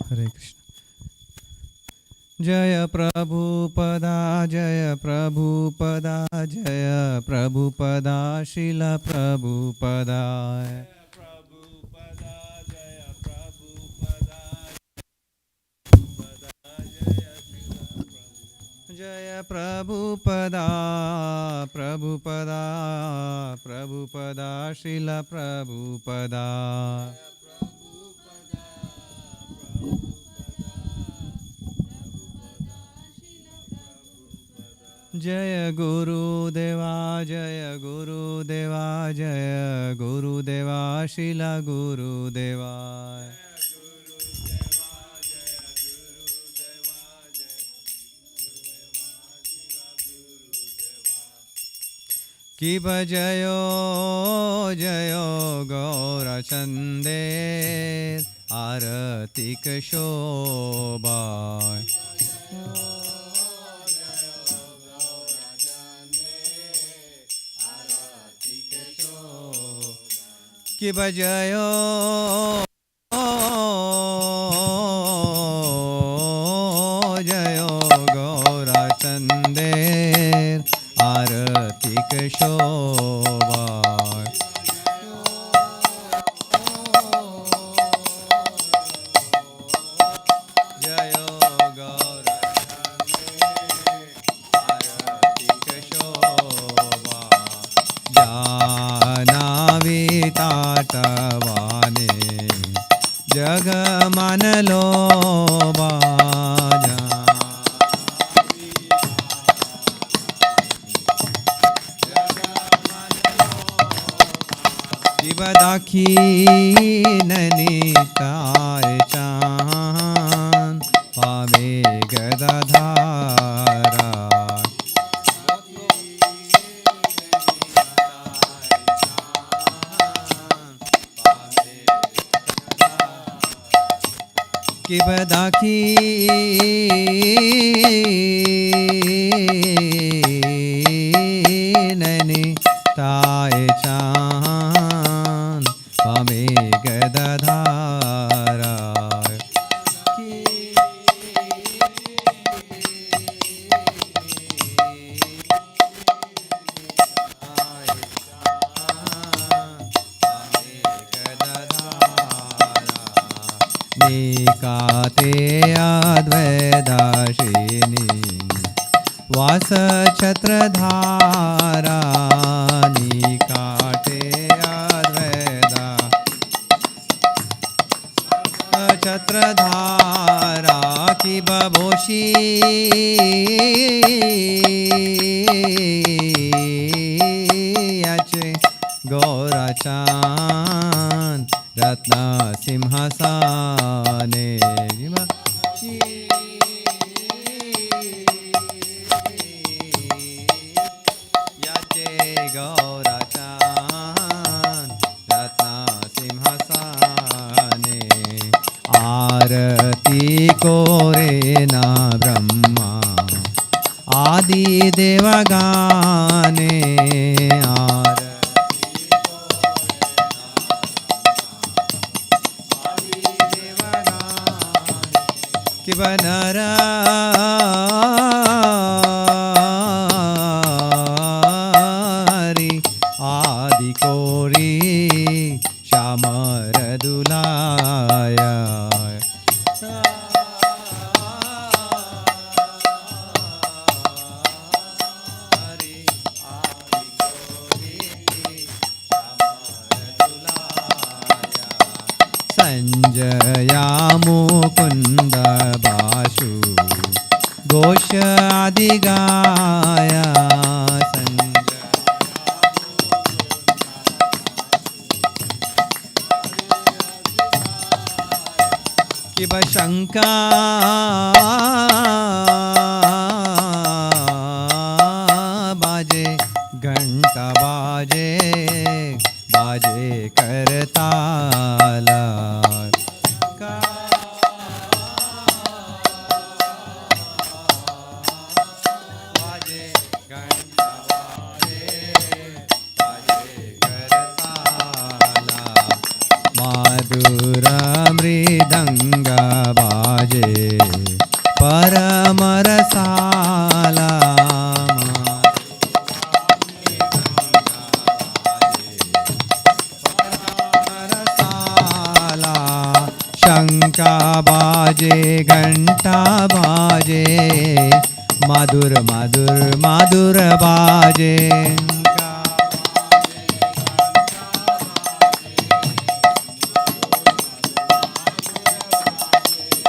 हरे कृष्ण। जय प्रभुपदा जय प्रभुपदा जय प्रभुपदा शिल प्रभुपदा जय प्रभुपदा प्रभुपदा प्रभुपदा शिल प्रभुपदा जय गुरुदेवा जय गुरुदेवा जय गुरुदेवा शिल गुरुदेवा कि जयो जयो गौरचंदे आरतिक शोभा कि बजयो जयो गौरचंदेर आरतिक शोभा जयो गौरचंदेर आरतिक शोभा जानावी ताटवाने जग मन लोभा दाखी नैनीताल चांद पावे गदाधारा कि बदाखी नैनीताल चांद पावे गदाधारा निकाते अद्वैदाशिनी वास छत्रधारा निकाटे अद्वैदा छत्रधारा की बबोशी याचे गौराचान रत्न सिंहासने याचे गौराचान रत्न सिंहासने आरती कोरे ना ब्रह्मा आदि देवगाने कि बनरारी आदि कोरी श्यामर दुलाया संजया मुकुंद बाशु घोष आदि गाया कि बशंका बाजे घंटा बाजे बाजे करताला मधुर मृदंग शंका बाजे घंटा बाजे मधुर मधुर मधुर बाजे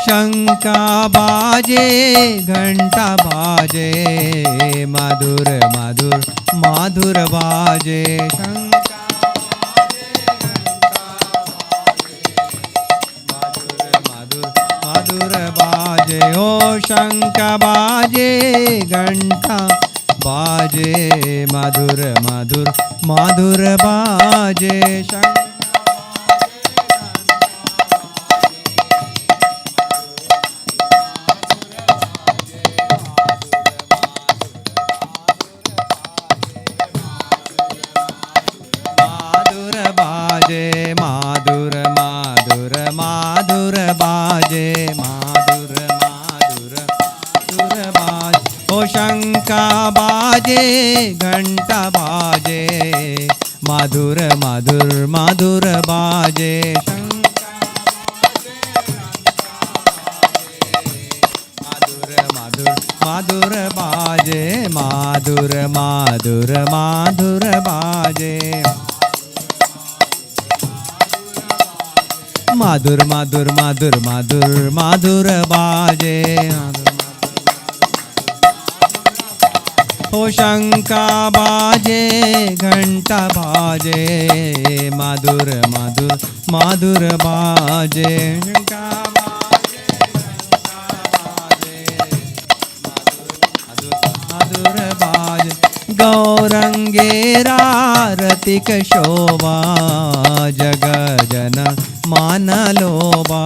शंका बाजे घंटा बाजे मधुर मधुर मधुर बाजे शंका मधुर बाजे ओ शंका बाजे घंटा बाजे मधुर मधुर मधुर बाजे शंका माधुर माधुर माधुर बाजे माधुर माधुर माधुर बाजे ओ शंका बाजे घंटा बाजे मधुर मधुर मधुर बाजे मधुर मधुर मधुर बाजे माधुर माधुर माधुर बाजे माधुर माधुर माधुर माधुर माधुर बाजे ओ शंका बाजे घंटा बाजे माधुर माधुर माधुर बाजे शंका बाजे माधुर बाजे गौरंगेरा रतिक शोभा जग जन मान लोबा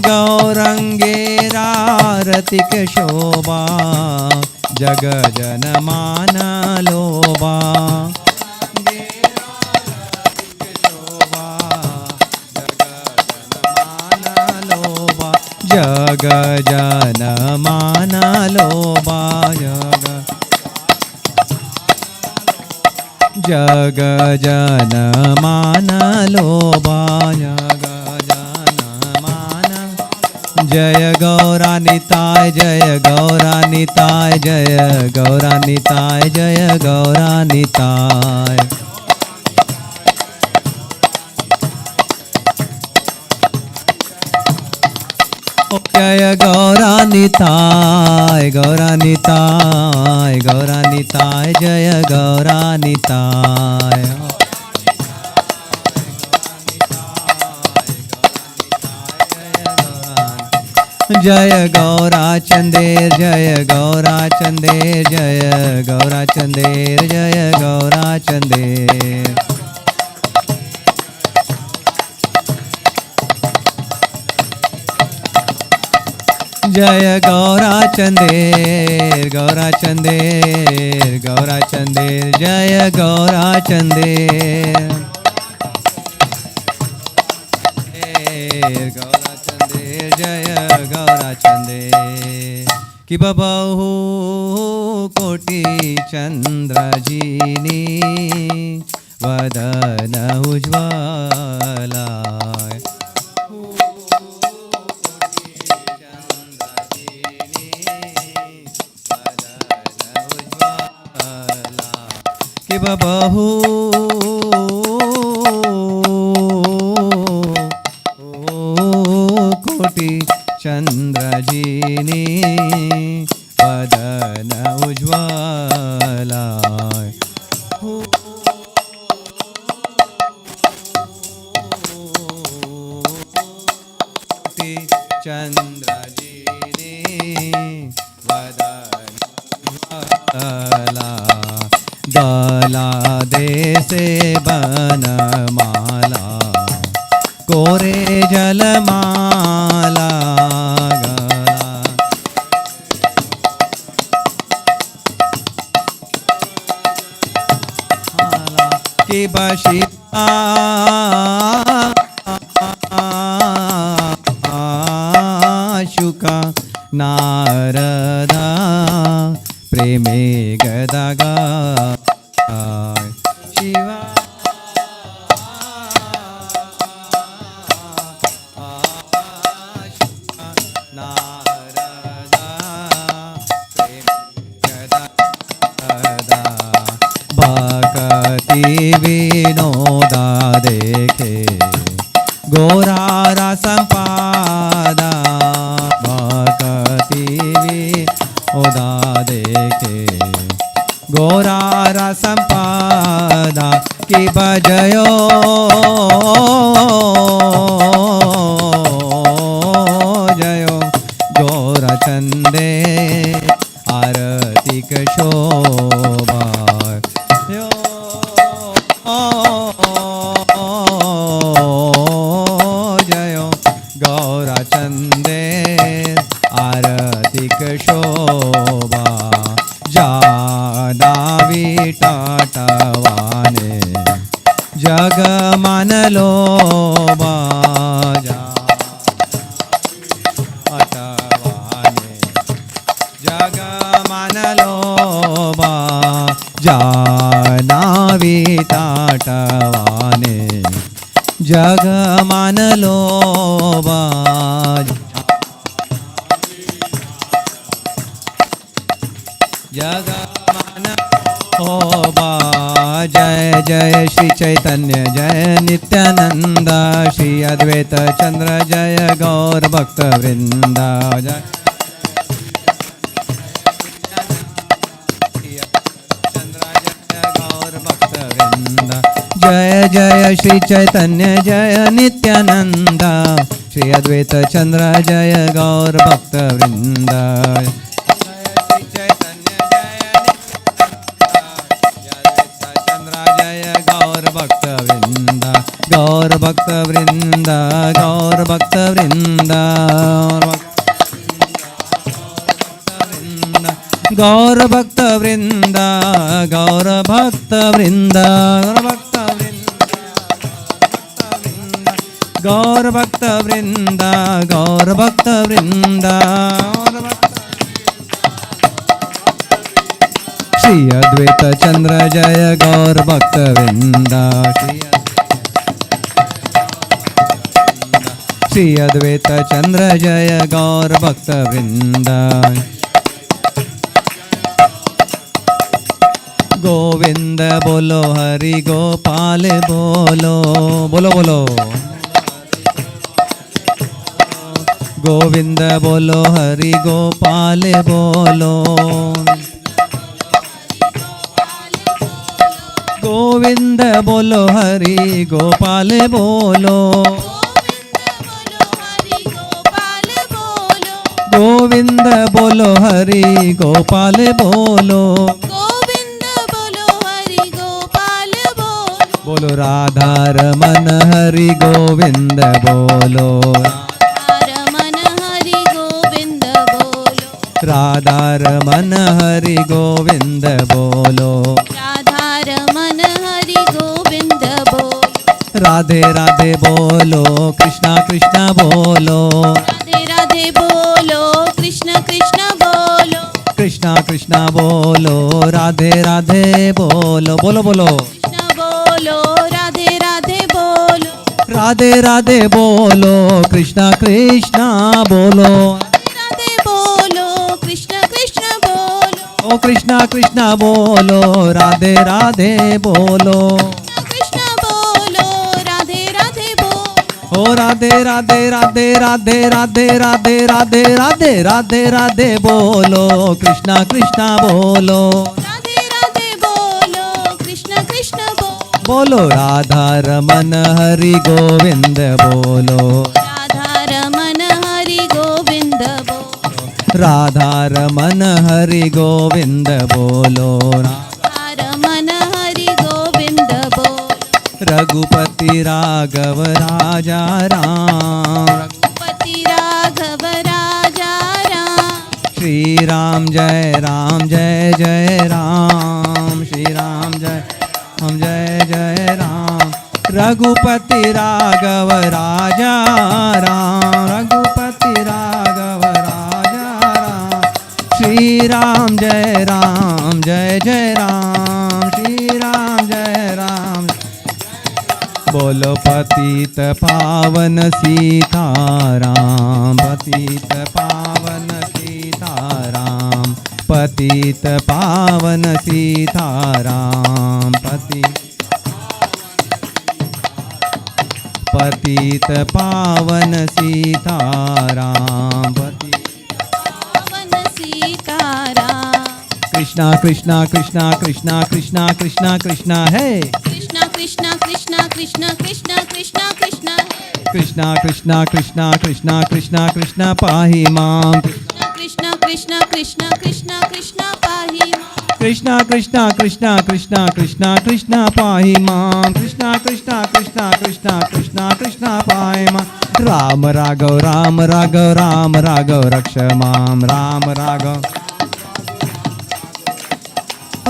गौरंगेरा रतिक शोभा जग जन मान लोबा जग जन मान लोबा जग जन मान लोबा जग जन मान जय गौरानिताय जय गौरानिताय जय गौरानिताय जय गौरानिताय जय गौरानिताय गौरानिताय गौरानिताय जय गौरानिताय जय गौराचंदेर जय गौराचंदेर जय गौराचंदेर जय गौराचंदेर जय गौराचंदेर गौराचंदेर गौराचंदेर जय गौराचंदेर गौराचंदेर जय गौराचंदेर कि बबहु कोटि चंद्रजीनी वदन उज्ज्वला कि बबहु कोटि चंद्रजीनी वदन उज्ज्वला कोटि चंद्रजीनी वदन उज्ज्वला गला देसे बनमाला कोरे जलमाला गला की बशी शुका नारदा प्रेमे गदागाय शिवा विनोदा देखे गौरारा संपादा भक्ति विनोदा देखे गौरारा संपादा की बजयो जयो गौरचंदे आरती शोभा जयो गौरचंदे आरतिक शोभा जादावी टाटवाने जग मन लोभा अटवाने जग मन लोभा जानावी टाटवाने जग मन लोभा जग मन लोभा जय जय श्री चैतन्य जय नित्यानंद श्री अद्वैत चंद्र जय गौर भक्त वृंद जय जय जय श्री चैतन्य जय नित्यानंद श्री अद्वैत चंद्र जय गौर भक्त वृंद श्री चैतन्य जय चंद्र जय गौर भक्त वृंद गौर भक्त वृंद गौर भक्त वृंद गौर भक्त वृंद गौर भक्त वृंद गौर भक्त वृंद गौर भक्त वृंद श्री अद्वैत चंद्र जय गौर भक्त वृंद श्री अद्वैत चंद्र जय गौर भक्त वृंद गोविंद बोलो हरि गोपाल बोलो बोलो बोलो गोविंद बोलो हरि गोपाल बोलो गोविंद बोलो हरि गोपाल बोलो गोविंद बोलो हरि गोपाल बोलो बोलो राधा रमन हरि गोविंद बोलो राधा रमन हरि गोविंद बोलो राधा रमन हरि गोविंद बोलो राधे राधे बोलो कृष्णा कृष्णा बोलो राधे राधे बोलो कृष्ण कृष्ण बोलो कृष्णा कृष्णा बोलो राधे राधे बोलो बोलो बोलो कृष्ण बोलो राधे राधे बोलो राधे राधे बोलो कृष्णा कृष्णा बोलो राधे बोलो कृष्ण कृष्ण बोलो ओ कृष्णा कृष्णा बोलो राधे राधे बोलो कृष्ण बोलो राधे राधे बोलो ओ राधे राधे राधे राधे राधे राधे राधे राधे राधे राधे बोलो कृष्णा कृष्णा बोलो राधे राधे बोलो कृष्ण कृष्ण बोलो राधा रमन हरि गोविंद बोलो राधा रमन हरि गोविंद बोलो राधा रमन हरि गोविंद बोलो राधा रमन हरि गोविंद बोलो रघुपति राघव राजा राम रघुपति राघव राजा राम श्री राम जय जय राम श्री राम जय जय राम रघुपति राघव राजा राम रघुपति राघव राजा राम श्री राम जय जय जय राम, श्री राम जय राम। बोलो पतित पावन सीताराम, पतित पावन सीताराम, पतित पावन सीताराम, पतित पावन सीताराम, पावन सीताराम। कृष्णा कृष्णा कृष्णा कृष्णा कृष्णा कृष्णा कृष्णा है, कृष्णा कृष्णा कृष्णा कृष्णा कृष्णा कृष्णा कृष्णा है। कृष्णा कृष्णा कृष्णा कृष्णा कृष्णा कृष्णा पाहि मां, कृष्णा कृष्णा कृष्णा कृष्णा कृष्णा पाहि मां। कृष्णा कृष्णा कृष्णा कृष्णा कृष्णा कृष्णा पाहि मां, कृष्णा कृष्णा कृष्णा कृष्णा कृष्णा कृष्णा पाहि मां। राम राघव राम राघव राम राघव रक्ष मां, राम राघव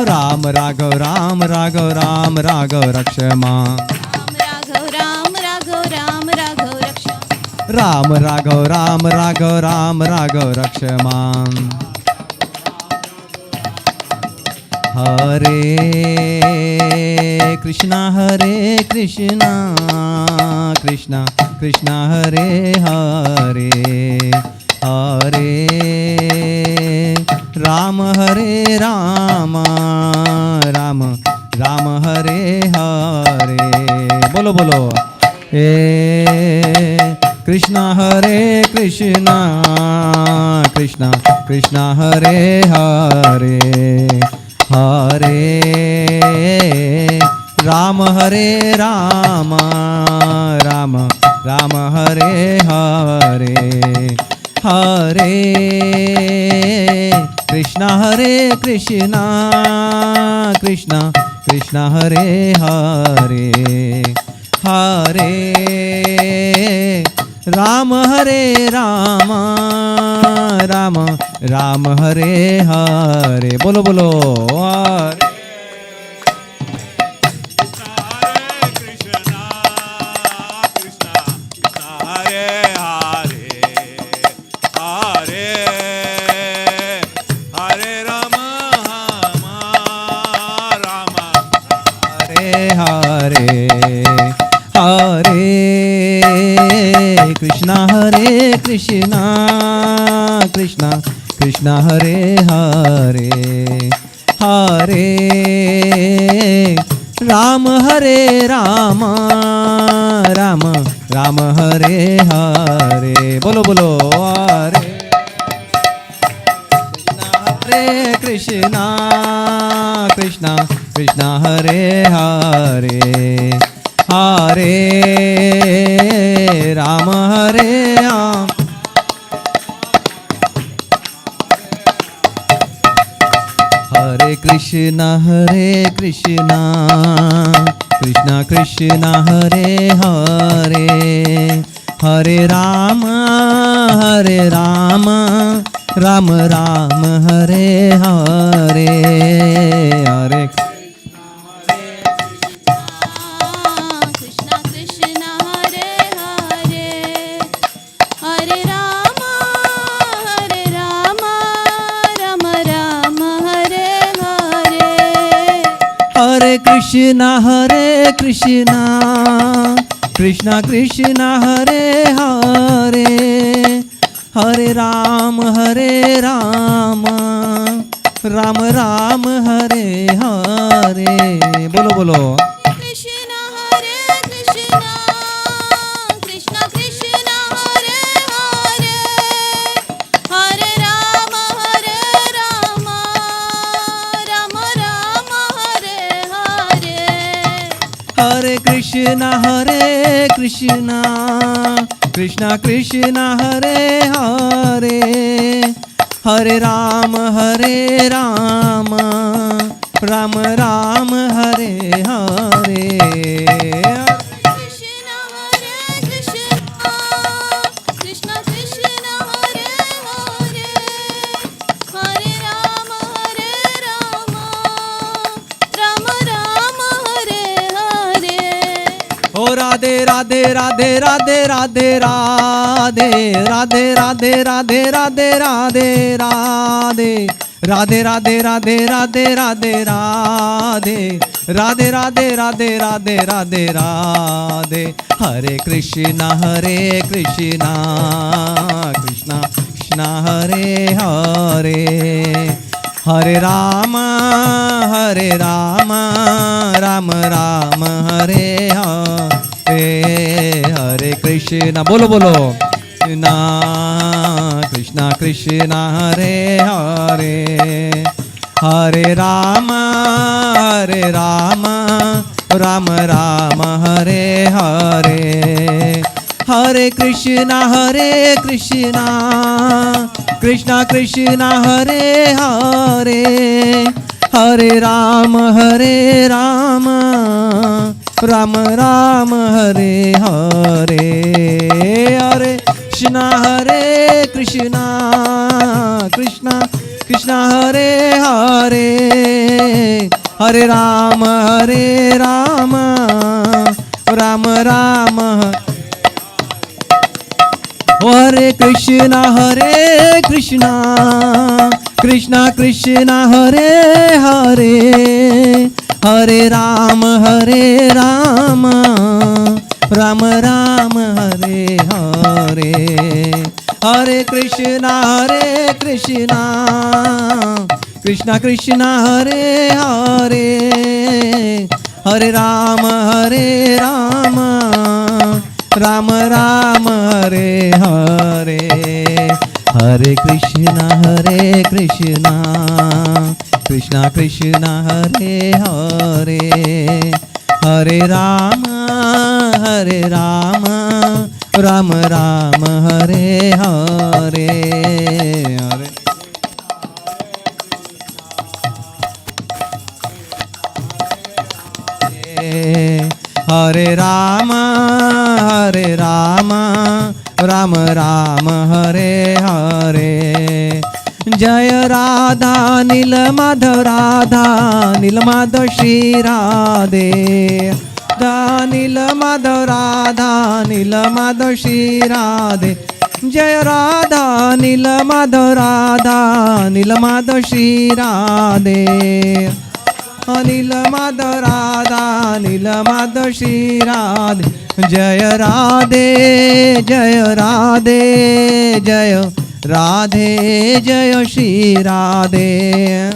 राम राघव राम राघव राम राघव रक्ष मां। राम राघव राम राघव रक्ष। राम राघव राम राघव राम राघव रक्ष मां। हरे कृष्णा कृष्णा कृष्णा हरे हरे, हरे राम राम राम राम हरे हरे। बोलो बोलो। हे कृष्णा कृष्णा कृष्णा कृष्णा हरे हरे, हरे राम राम राम राम हरे हरे, हरे कृष्णा कृष्णा कृष्णा कृष्णा हरे हरे, हरे राम राम राम राम हरे हरे। बोलो बोलो। कृष्णा कृष्णा कृष्णा हरे हरे, हरे राम राम राम राम हरे हरे। बोलो बोलो। हरे कृष्णा कृष्णा कृष्णा हरे हरे, हरे राम राम। हरे कृष्णा कृष्णा कृष्णा हरे हरे, हरे राम राम राम हरे हरे, हरे कृष्णा कृष्णा हरे हरे, हरे राम राम राम हरे हरे। हरे कृष्णा कृष्णा कृष्णा हरे हरे, हरे राम राम राम हरे हरे। बोलो बोलो। कृष्णा कृष्णा कृष्णा कृष्णा हरे हरे, हरे राम राम राम हरे हरे। हरे कृष्णा कृष्णा कृष्णा हरे हरे, हरे राम राम राम हरे हरे। कृष्णा कृष्णा कृष्णा हरे हरे, हरे राम राम हरे हरे। ओ राधे राधे राधे राधे राधे राधे राधे राधे राधे राधे राधे राधे राधे राधे राधे राधे राधे राधे राधे राधे राधे राधे राधे राधे हरे कृष्णा कृष्णा कृष्णा हरे हरे हरे राम राम राम हरे हरे हरे कृष्णा बोलो बोलो कृष्णा कृष्णा हरे हरे हरे राम राम राम हरे हरे हरे कृष्णा कृष्णा कृष्णा हरे हरे हरे राम राम राम हरे हरे हरे कृष्णा कृष्णा कृष्णा हरे हरे हरे राम राम हरे कृष्णा कृष्णा कृष्णा हरे हरे हरे राम राम हरे हरे हरे कृष्णा कृष्णा हरे हरे हरे राम राम हरे हरे हरे कृष्णा कृष्णा हरे हरे हरे राम राम हरे हरे हरे हरे राम राम हरे हरे जय राधा नील माधव श्री राधे नील माधव श्री राधे जय राधा नील माधव श्री राधे नील माधव श्री राधे जय राधे जय राधे जय श्री राधे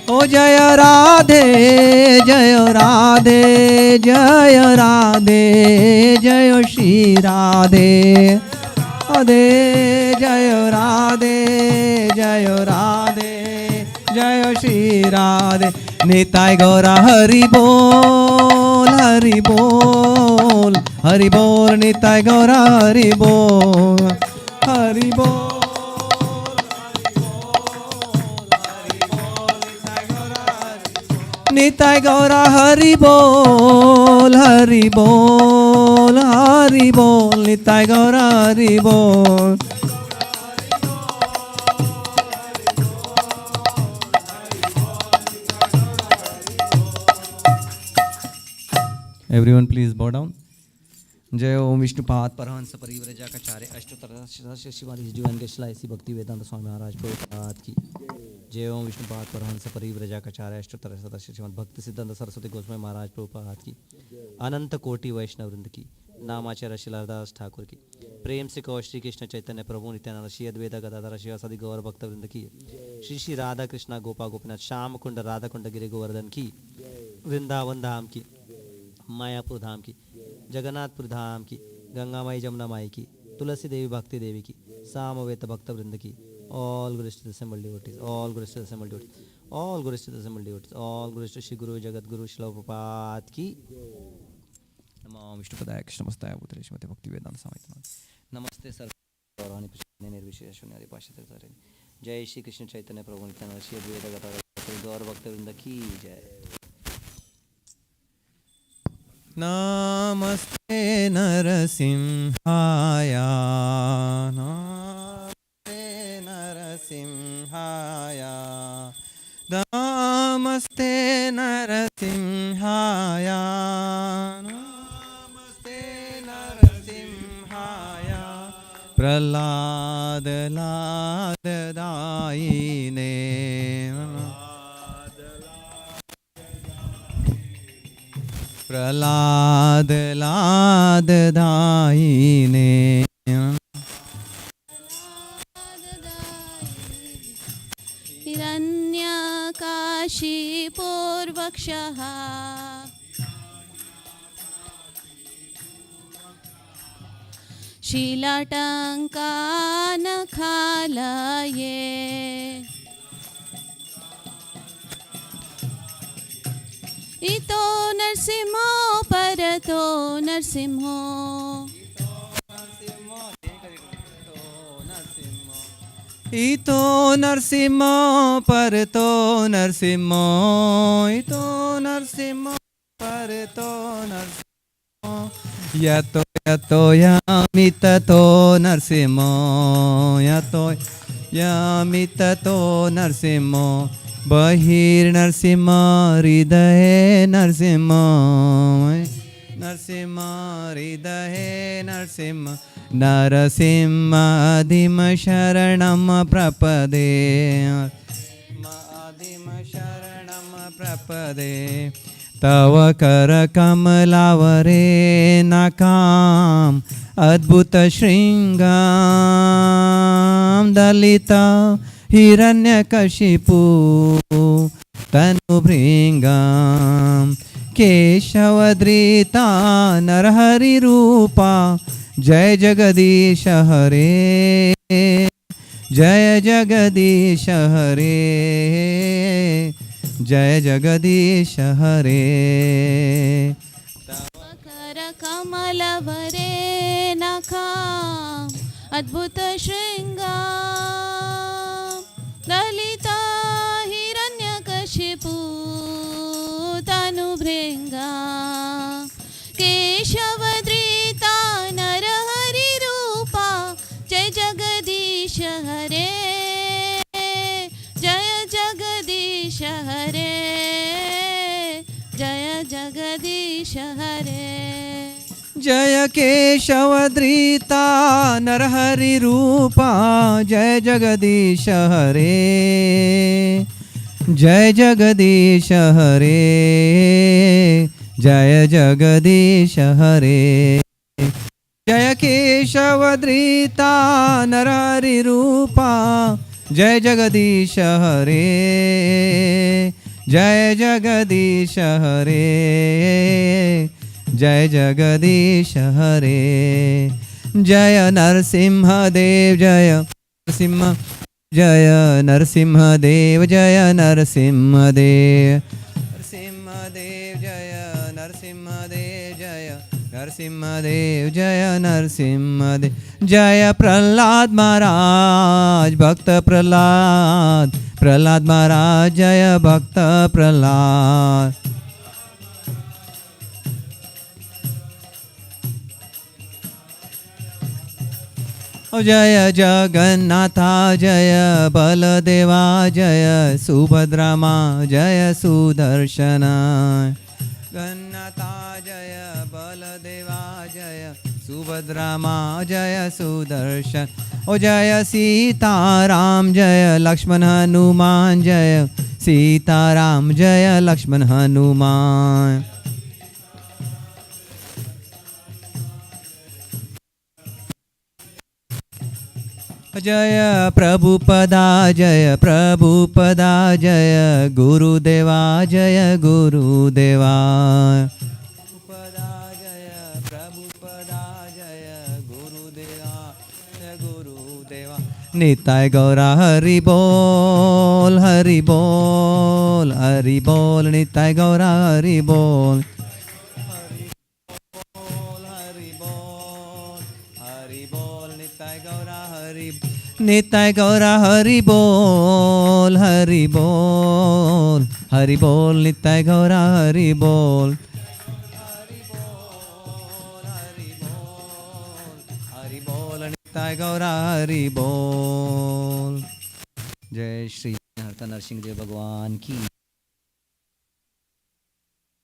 ओ जय राधे जय श्री राधे राधे जय राधे जय श्री राधे निताय गौरा हरि बोल निताय गौरा हरि बोल निताय गौरा हरि बोल निताय गौरा हरि बोल Everyone please bow down. जय ओम विष्णुपाद परहंस परिव्रजाचार्य अष्टोत्तर शिवाजी जीवन के श्री भक्ति वेदांत स्वामी महाराज प्रभुपाद की जय ओम विष्णुपाद परहंस परिव्रजाचार्य अष्टोत्तर सदस्य श्रीमद भक्ति सिद्धांत सरस्वती गोस्वामी महाराज प्रभुपाद की अनंत कोटि वैष्णव वृंद की नामाचार्य शिलादास ठाकुर की प्रेम से कहो श्री कृष्ण चैतन्य प्रभु नित्यानंद श्री अद्वैत गदाधर शिवासादि गौर भक्त वृंद की श्री श्री राधा कृष्णा गोपा गोपीनाथ श्याम कुंड राधा कुंड गिरि गोवर्धन की वृंदावन धाम की मायापुर धाम की जगन्नाथपुर धाम की गंगा माई जमुना माई की तुलसी देवी भक्ति देवी की सामवेद भक्त वृंद की all glories to the assembled devotees, all glories to the assembled devotees, all glories to the assembled devotees, all glories to Shri Guru Jagat Guru Shri Prabhupada की नमो विष्णुपदाय कृष्णमस्ताय भूतले श्रीमते भक्ति वेदांत स्वामी नमस्ते सर गौरवाणी प्रश्न निर्विशेष शून्य पाशे जय श्री कृष्ण चैतन्य प्रभु नित्यानंद श्री अद्वैत गदाधर गौर भक्त वृंद की जय नमस्ते नरसिंहाय नमस्ते नरसिंहाय नमस्ते नरसिंहाय नमस्ते नरसिंहाय प्रहलाद लाद दायिने प्रहलाद लाद दायिने हिरण्यकाशी पूर्वक्षः शीलाटङ्कानखालये इतो नरसिंहो परतो नरसिंहो इतो नरसिंहो परतो नरसिंहो इतो नरसिंहो परतो नरसिंहो यतो यतो यामि ततो नरसिंहो यतो यामि ततो नरसिंहो बहिर्नरसिंह हृदये नरसिंह नरसिंह हृदये नरसिंह नरसिंहादिम शरणं प्रपदे आदिम शरणं प्रपदे तव करकमलावरे नाकाम् अद्भुत शृङ्गां दलिता हिरण्यकशिपु तनुभृङ्गां केशवधृता नरहरिरूपा जय जगदीश हरे जय जगदीश हरे जय जगदीश हरे करकमलवरे नखाम् अद्भुत शृङ्गां ललिता हिरण्यकशिपु तनुभृङ्गा केशवधृता नरहरिरूपा जय जगदीश हरे जय जगदीश हरे जय जगदीश हरे जय केशवधृता नरहरिरूपा जय जगदीश हरे जय जगदीश हरे जय जगदीश हरे जय केशवधृता नरहरिरूपा जय जगदीश हरे जय जगदीश हरे जय जगदीश हरे जय नरसिंहदेव जय नरसिंह जय नरसिंहदेव जय नरसिंहदेव नरसिंहदेव जय नरसिंहदेव जय नरसिंहदेव जय नरसिंहदेव जय प्रहलाद महाराज भक्त प्रहलाद प्रहलाद महाराज जय भक्त प्रहलाद जय जगन्नाथा जय बलदेवा जय सुभद्रामा जय सुदर्शना जगन्नाथा जय बलदेवा जय सुभद्रामा जय सुदर्शन ओ जय सीताराम जय लक्ष्मण हनुमान जय सीताराम जय लक्ष्मण हनुमान जय प्रभुपदा जय प्रभुपदा जय गुरुदेवा जय गुरुदेवा प्रभुपदा जय प्रभुपदा जय गुरुदेवा जय गुरुदेवा निताय गौरा हरि बोल हरि बोल हरि बोल निताय गौरा हरि बोल हरि बोल हरि बोल हरि बोल निताय गौरा हरि निताय गौरा हरि बोल हरि बोल हरि बोल निताय गौरा हरि बोल हरि बोल हरि बोल हरि बोल निताय गौरा हरि बोल। जय श्री हरता नरसिंह देव भगवान की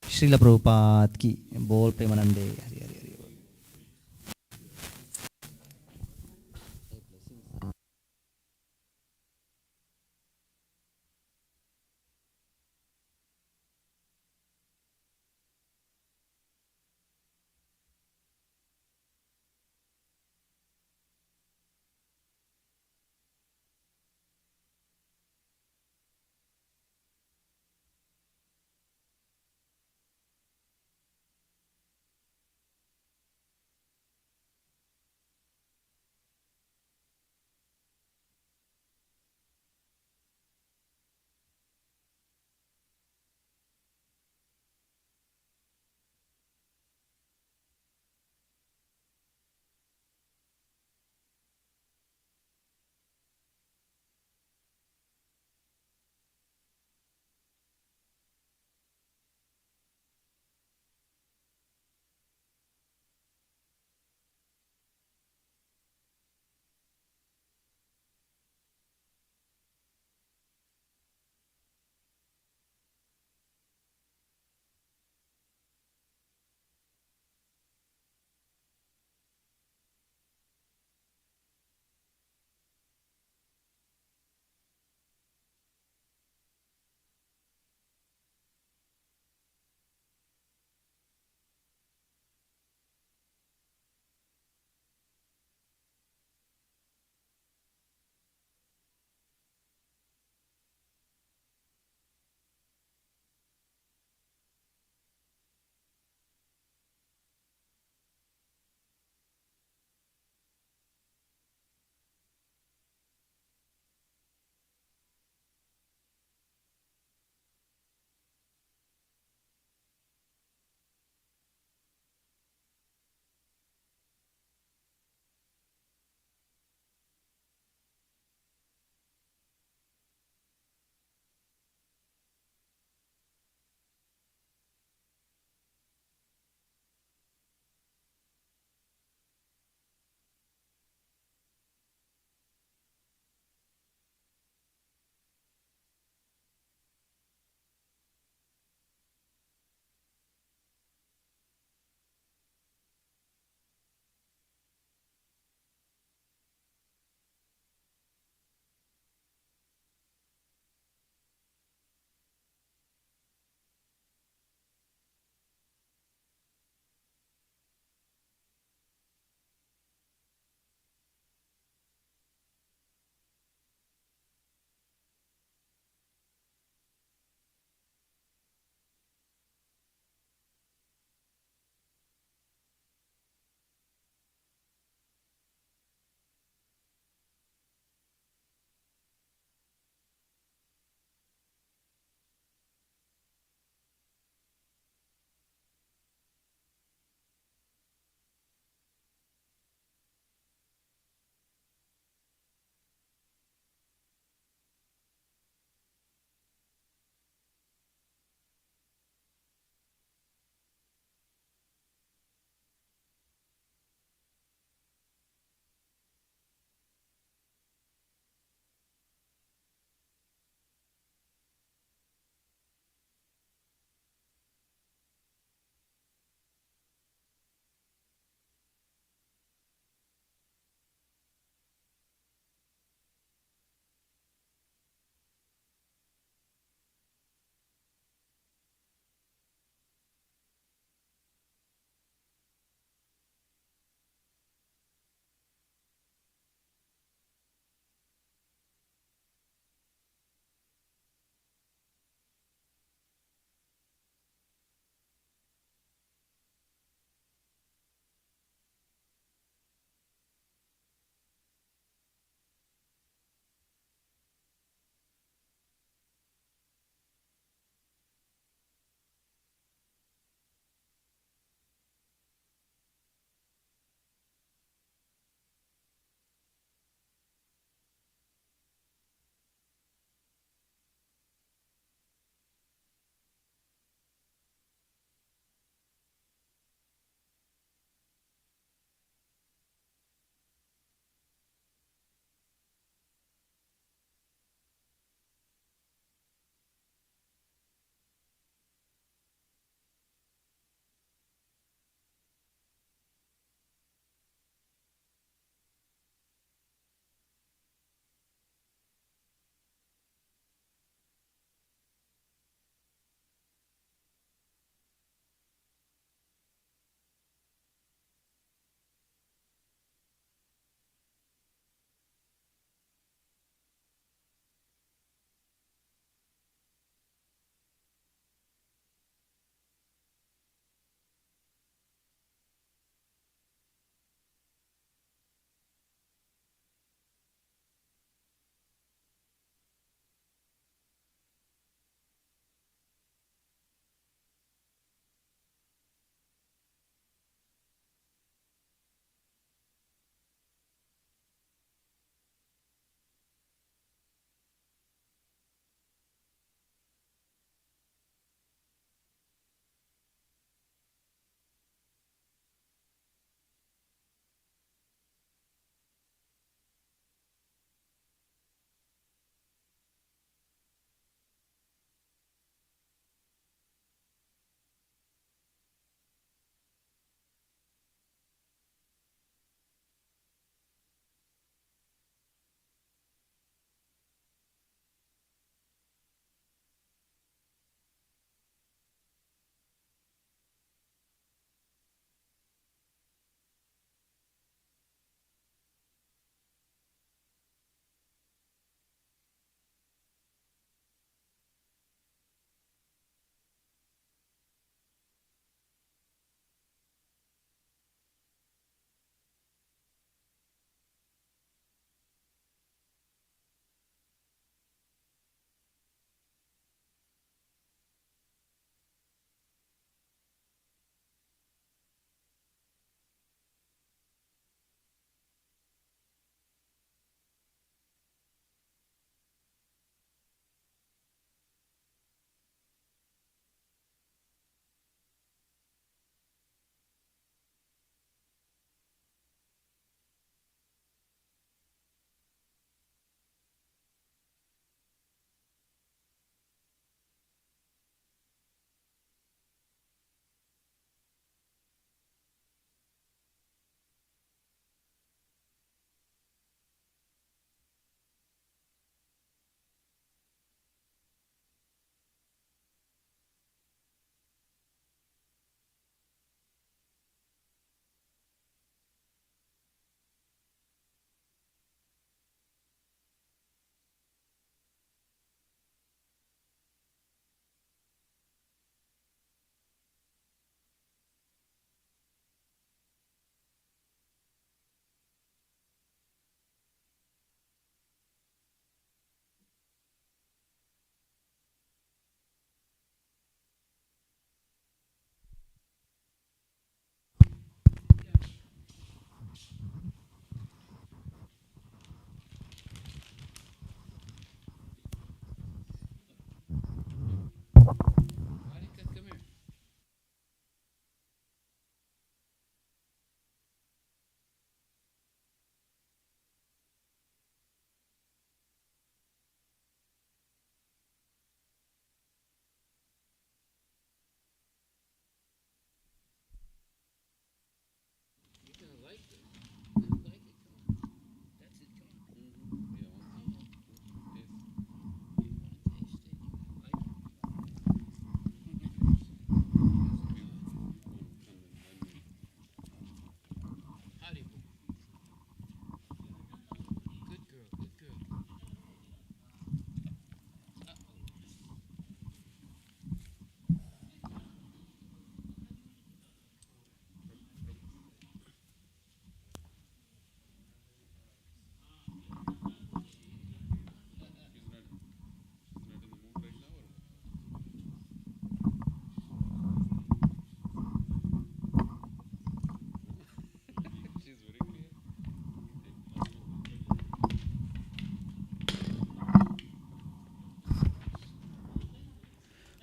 श्रील प्रभुपाद की बोल प्रेमानंदे हरि हरि हरि बोल।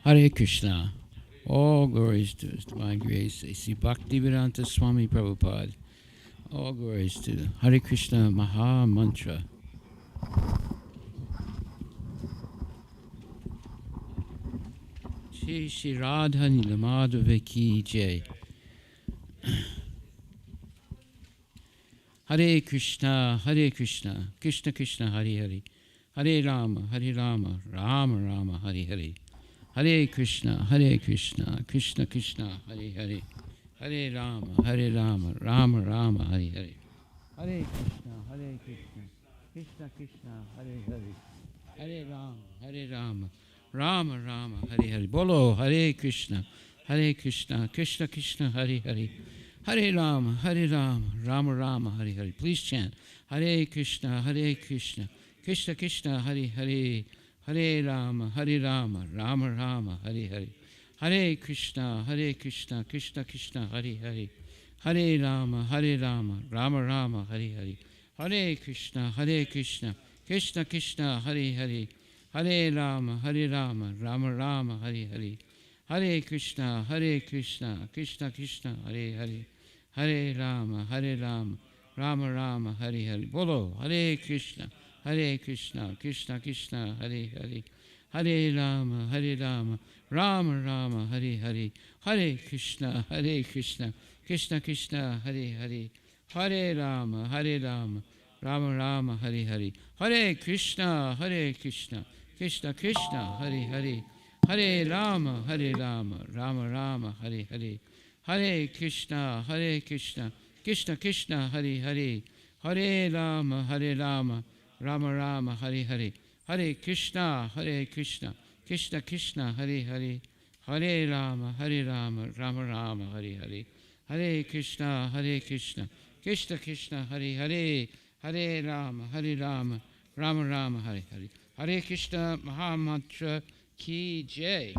Hare Krishna. All glories to His Divine Grace. A.C. Bhaktivedanta Swami Prabhupada. All glories to Hare Krishna Maha Mantra. Shri Shri Radha Nilamadhava Ki Jai. Hare Krishna, Krishna Krishna, Hare Hare. Hare Rama, Rama Rama, Hare Hare. Hare Krishna, Krishna Krishna, Hare Hare. Hare Rama, Rama Rama, Hare Hare. Hare Krishna, Krishna, Hare Hare. Hare Rama, Rama Rama, Hare Hare. Bolo, Hare Krishna, Krishna Krishna, Hare Hare. Hare Rama, Rama Rama, Hare Hare. Please chant. Hare Krishna, Krishna Krishna, Hare Hare. Hare Rama, Rama Rama, Hare Hare. Hare Krishna, Krishna Krishna, Hare Hare. Hare Rama, Rama Rama, Hare Hare. Hare Krishna, Krishna, Hare Hare. Hare Rama, Rama Rama, Hare Hare. Hare Krishna, Krishna Krishna, Hare Hare. Hare Rama, Rama Rama, Hare Hare. Bolo, Hare Krishna, Krishna Krishna, Hare Hare. Hare Rama, Rama Rama, Hare Hare. Hare Krishna, Krishna Krishna, Hare Hare. Hare Rama, Rama Rama, Hare Hare. Hare Krishna, Krishna Krishna, Hare Hare. Hare Rama, Rama Rama, Hare Hare. Hare Krishna, Krishna Krishna, Hare Hare. Hare Rama, Rama Rama, Hare Hare. Hare Krishna, Krishna Krishna, Hare Hare. Hare Rama, Rama Rama, Hare Hare. Hare Krishna, Krishna Krishna, Hare Hare. Hare Rama, Rama Rama, Hare Hare. Hare Krishna Maha Mantra Ki Jai.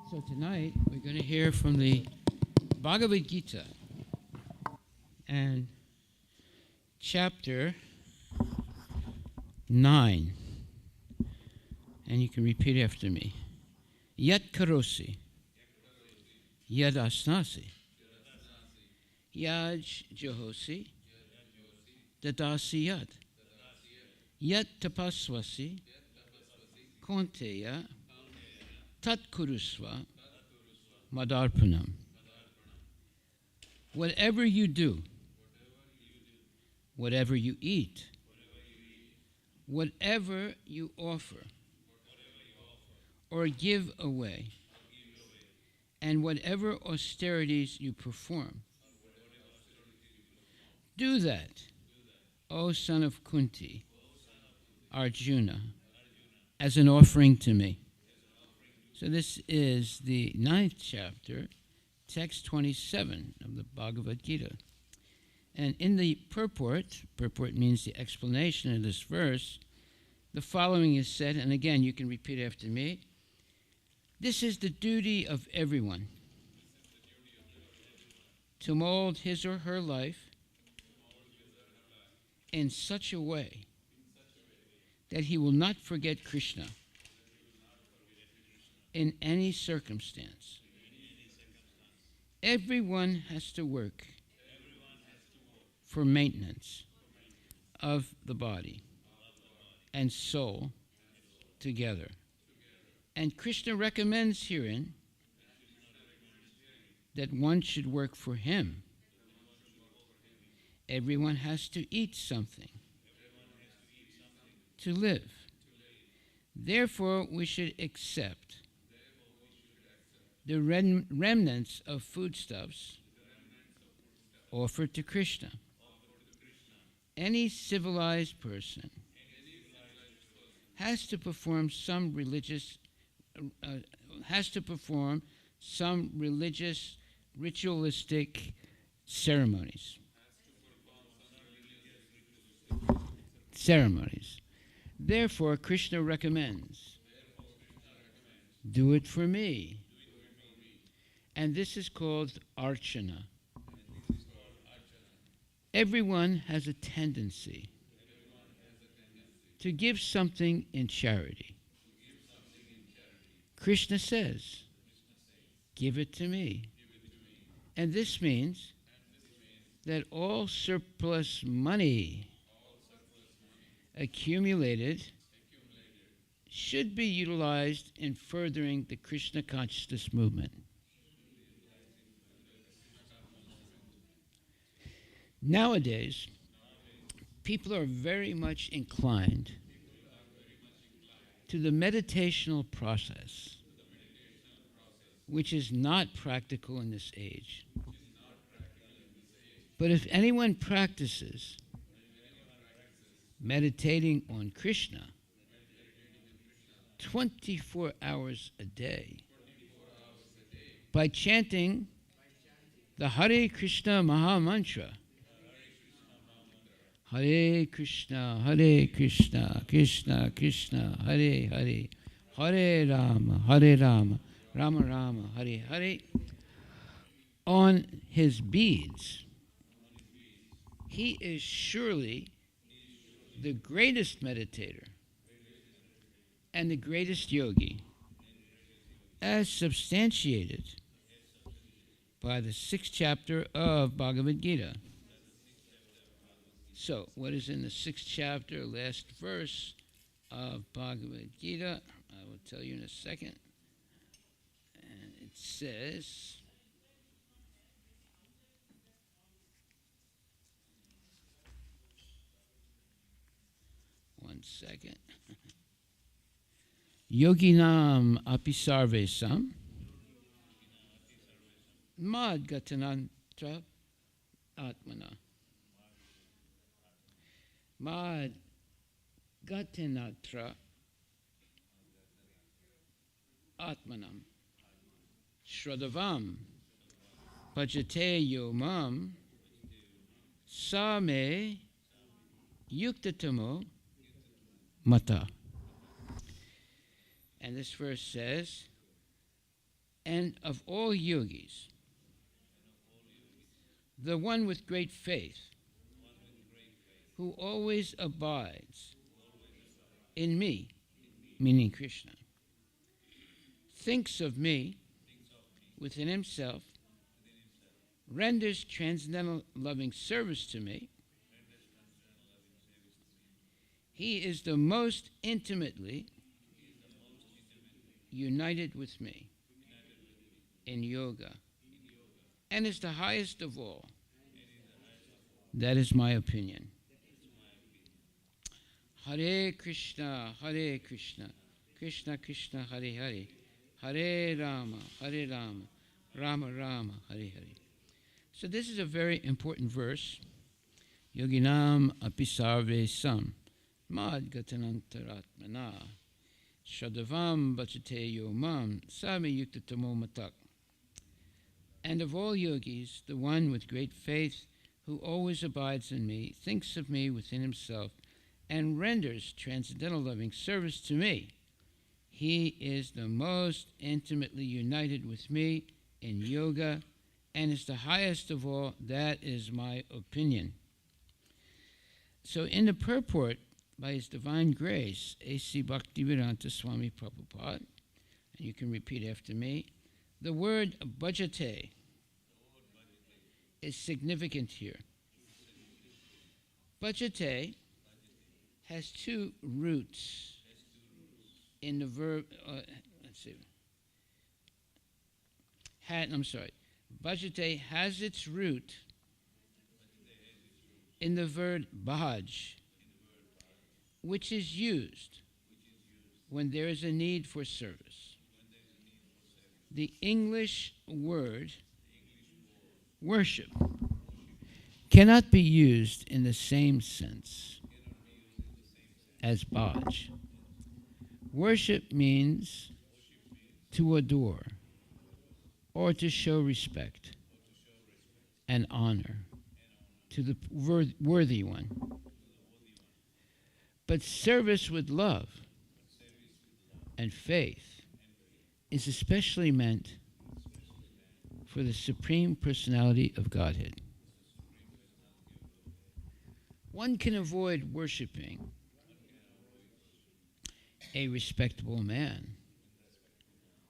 So tonight we're going to hear from the Bhagavad Gita and chapter 9. And you can repeat after me. Yat karosi, yad asnasi, yaj johosi, dadasi yad, yat tapaswasi, konteya, tat kurusva, madarpanam. Whatever you do, whatever you eat, whatever you offer or give away, and whatever austerities you perform, do that, O son of Kunti, Arjuna, as an offering to me. So this is the 9th chapter, text 27 of the Bhagavad Gita. And in the purport means the explanation of this verse, the following is said, and again you can repeat after me. This is the duty of everyone, to mold his or her life in such a way that he will not forget Krishna in any circumstance. Everyone has to work for maintenance of the body and soul together. And Krishna recommends herein that one should work for him. Everyone has to eat something to live. Therefore, we should accept the remnants of foodstuffs offered to Krishna. Any civilized person has to perform some religious ritualistic ceremonies. Therefore, Krishna recommends, do it for me. And this is called archana. Everyone has a tendency to give something in charity. Krishna says, give it to me. And this means that all surplus money accumulated should be utilized in furthering the Krishna consciousness movement. Nowadays, people are very much inclined to the meditational process, which is not practical in this age. But if anyone practices meditating on Krishna 24 hours a day by chanting the Hare Krishna Maha Mantra, Hare Krishna, Krishna Krishna, Hare Hare, Hare Rama, Rama Rama, Hare Hare, on his beads, he is surely the greatest meditator and the greatest yogi, as substantiated by the 6th chapter of Bhagavad Gita. So, what is in the 6th chapter, last verse of Bhagavad Gita? I will tell you in a second. And it says, one second. Yoginam api sarvesam mad gatanantra atmana. Mad gatanatra atmanam shraddhavam bhajate yomam same yuktatamo mata. And this verse says, and of all yogis, the one with great faith, who always abides in me, meaning Krishna, thinks of me within himself, renders transcendental loving service to me, he is the most intimately united with me in yoga, and is the highest of all. That is my opinion. Hare Krishna, Krishna Krishna, Hare Hare, Hare Rama, Rama Rama, Hare Hare. So this is a very important verse. Yoginam api sarve sam, mad gatanantaratmana, shraddhavam bhajate yomam, same yuktatamo matak. And of all yogis, the one with great faith, who always abides in me, thinks of me within himself, and renders transcendental loving service to me. He is the most intimately united with me in yoga, and is the highest of all. That is my opinion. So in the purport, by His Divine Grace, A.C. Bhaktivedanta Swami Prabhupada, and you can repeat after me, the word bhajate is significant here. Bhajate has two roots in the verb, Bhajate has its root in the verb bhaj, which is used when there is a need for service. The English word worship cannot be used in the same sense as bhaj. Worship means to adore or to show respect and honor to the worthy one. But service with love and faith is especially meant for the Supreme Personality of Godhead. One can avoid worshiping a respectable man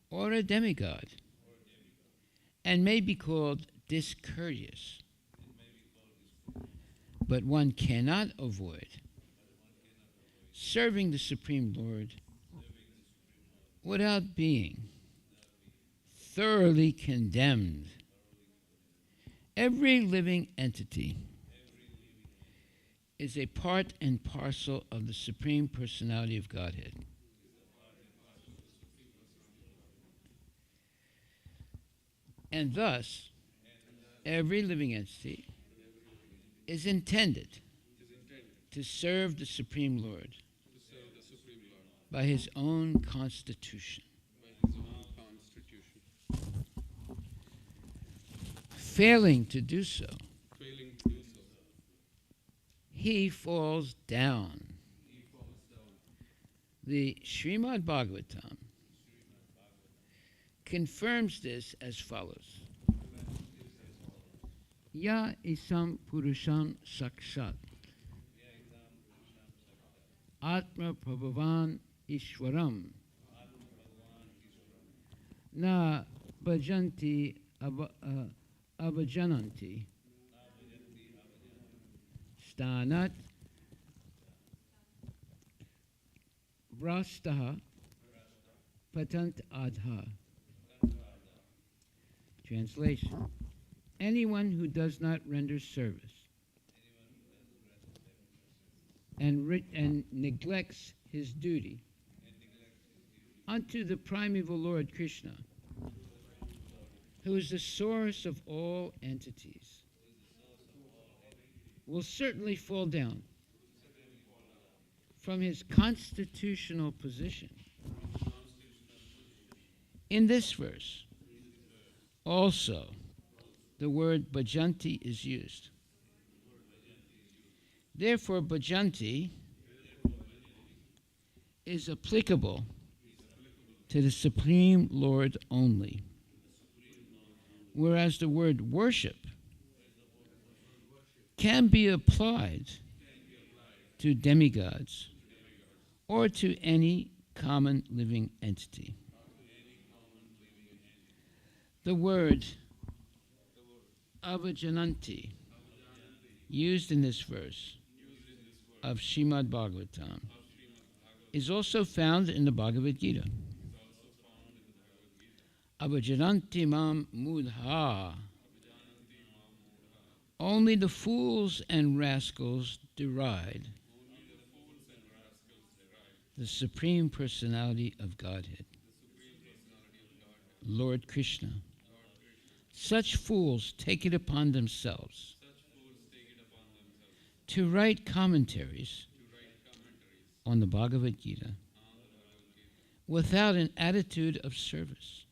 or a demigod, and may be called discourteous. But one cannot avoid serving the Supreme Lord without being thoroughly condemned. Every living entity is a part and parcel of the Supreme Personality of Godhead. And thus, every living entity is intended to serve the Supreme Lord by his own constitution. Failing to do so, he falls down. The Srimad Bhagavatam confirms this as follows. Ya isam purusham sakshat atma prabhavan ishwaram na bhajanti abhajananti stanat vrastaha patant adha. Translation: anyone who does not render service and neglects his duty unto the primeval Lord Krishna, who is the source of all entities, will certainly fall down from his constitutional position. In this verse, also, the word bhajanti is used. Therefore, bhajanti is applicable to the Supreme Lord only, whereas the word worship can be applied to demigods or to any common living entity. The word abhajananti, used in this verse of Srimad Bhagavatam, is also found in the Bhagavad Gita. Abhajananti mam mudha. Only the fools and rascals deride the Supreme Personality of Godhead, Lord Krishna. Such fools take it upon themselves to write commentaries on the Bhagavad Gita without an attitude of service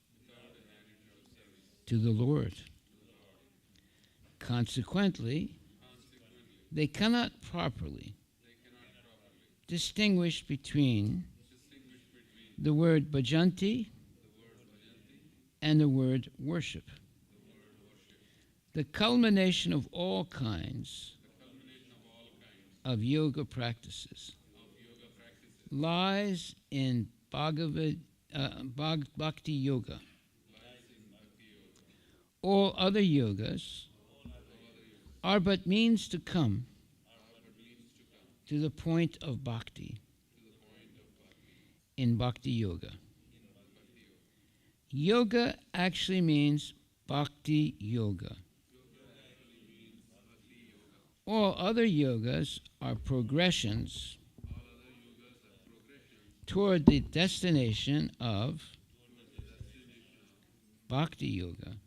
to the Lord. Consequently, they cannot properly distinguish between the word bhajanti and the word worship. The culmination of all kinds of yoga practices lies in Bhakti Yoga. All other yogas are but means to come to the point of bhakti in Bhakti Yoga. Yoga actually means Bhakti Yoga. All other yogas are progressions toward the destination of Bhakti Yoga.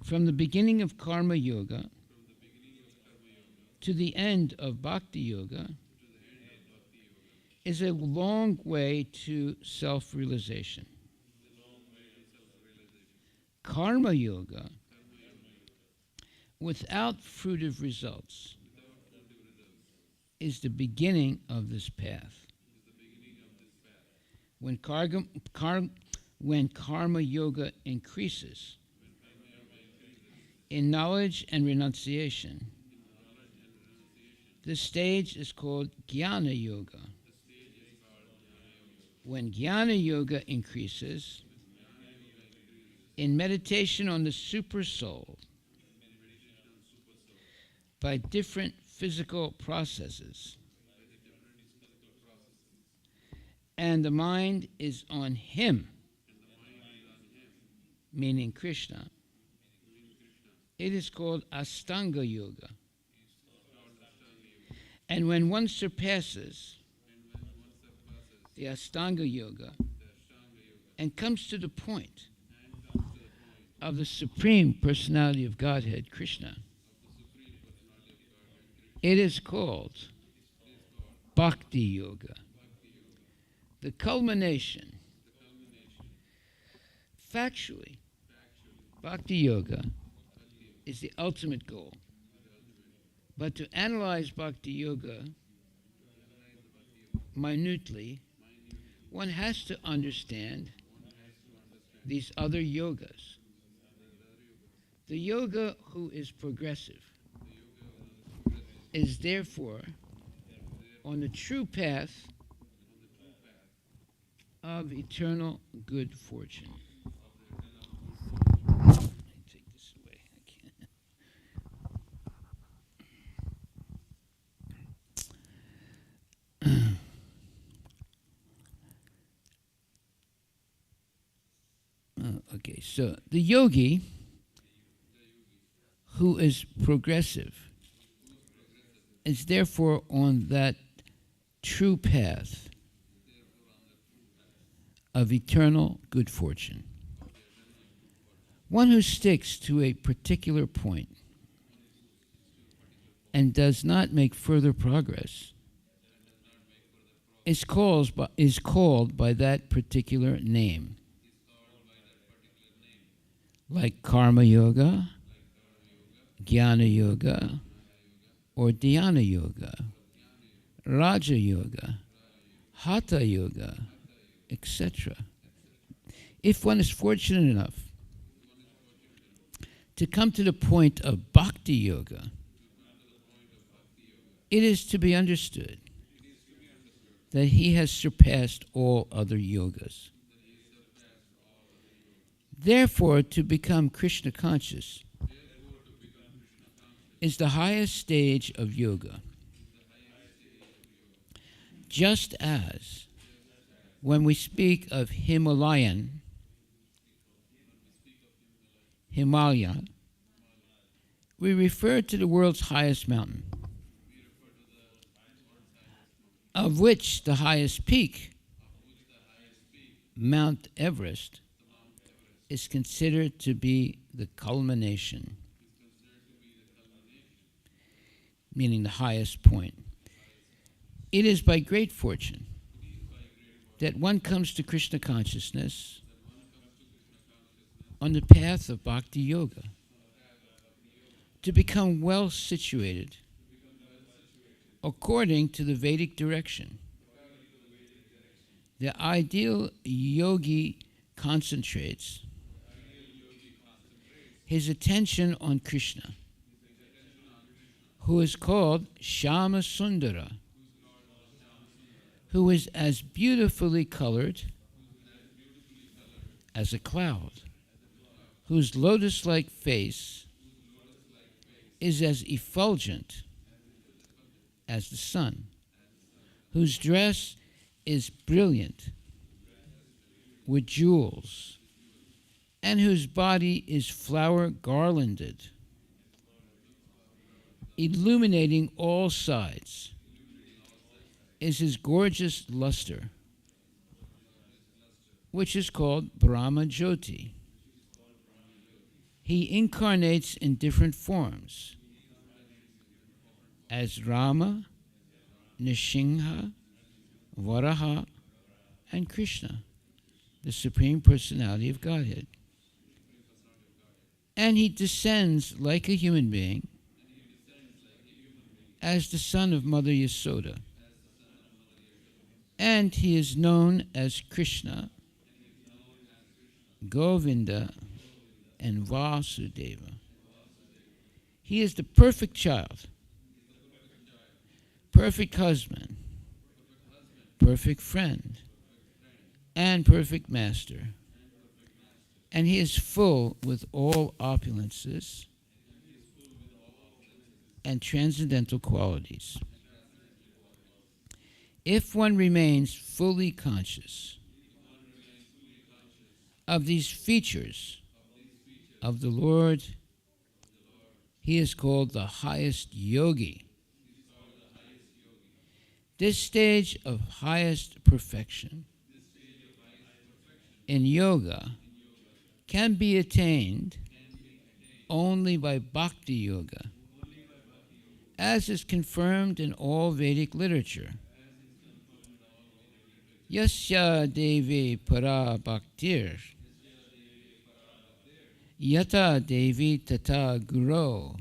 From the beginning of Karma Yoga to the end of Bhakti Yoga is a long way to self-realization. Karma Yoga, without fruitive results, is the beginning of this path. When Karma Yoga increases in knowledge and renunciation, the stage is called Jnana Yoga. When Jnana Yoga increases, in meditation on the super soul by different physical processes, and the mind is on him, meaning Krishna, it is called Astanga Yoga. And when one surpasses the Astanga Yoga and comes to the point of the Supreme Personality of Godhead, Krishna, it is called Bhakti Yoga. The culmination. Factually, Bhakti Yoga is the ultimate goal. But to analyze Bhakti Yoga minutely, one has to understand these other yogas. The yoga who is progressive is therefore on the true path of eternal good fortune. Let me take this away. I can't. Okay, so the yogi who is progressive is therefore on that true path of eternal good fortune. One who sticks to a particular point and does not make further progress is called by that particular name, like Karma Yoga, Jnana Yoga, or Dhyana Yoga, Raja Yoga, Hatha Yoga, etc. If one is fortunate enough to come to the point of Bhakti Yoga, it is to be understood that he has surpassed all other yogas. Therefore, to become Krishna conscious is the highest stage of yoga. Just as when we speak of Himalaya, we refer to the world's highest mountain, of which the highest peak, Mount Everest, is considered to be the culmination, meaning the highest point. It is by great fortune that one comes to Krishna consciousness on the path of Bhakti Yoga, to become well situated according to the Vedic direction. The ideal yogi concentrates his attention on Krishna, who is called Shama Sundara, who is as beautifully colored as a cloud, whose lotus-like face is as effulgent as the sun, whose dress is brilliant with jewels, and whose body is flower garlanded, illuminating all sides, is his gorgeous luster, which is called Brahma Jyoti. He incarnates in different forms as Rama, Nrsimha, Varaha, and Krishna, the Supreme Personality of Godhead. And he descends like a human being as the son of Mother Yasoda. And he is known as Krishna, Govinda, and Vasudeva. He is the perfect child, perfect husband, perfect friend, and perfect master, and he is full with all opulences and transcendental qualities. If one remains fully conscious of these features of the Lord, he is called the highest yogi. This stage of highest perfection in yoga can be attained only by bhakti yoga, as is confirmed in all Vedic literature. Yasya Devi Para Bhaktir Yata Devi Tata Guru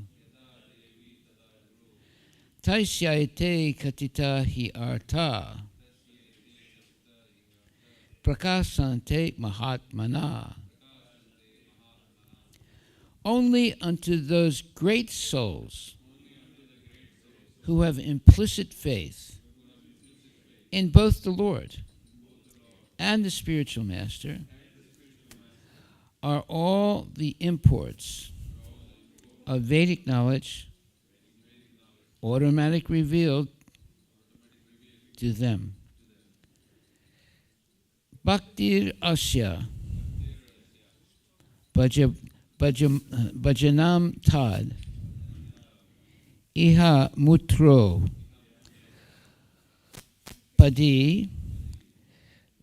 Taisyaite Katita Hi Arta Prakasante Mahatmana. Only unto those great souls who have implicit faith in both the Lord and the spiritual master are all the imports of Vedic knowledge automatically revealed to them. Bhaktir Asya Bhajanam Tad Iha Mutro Padi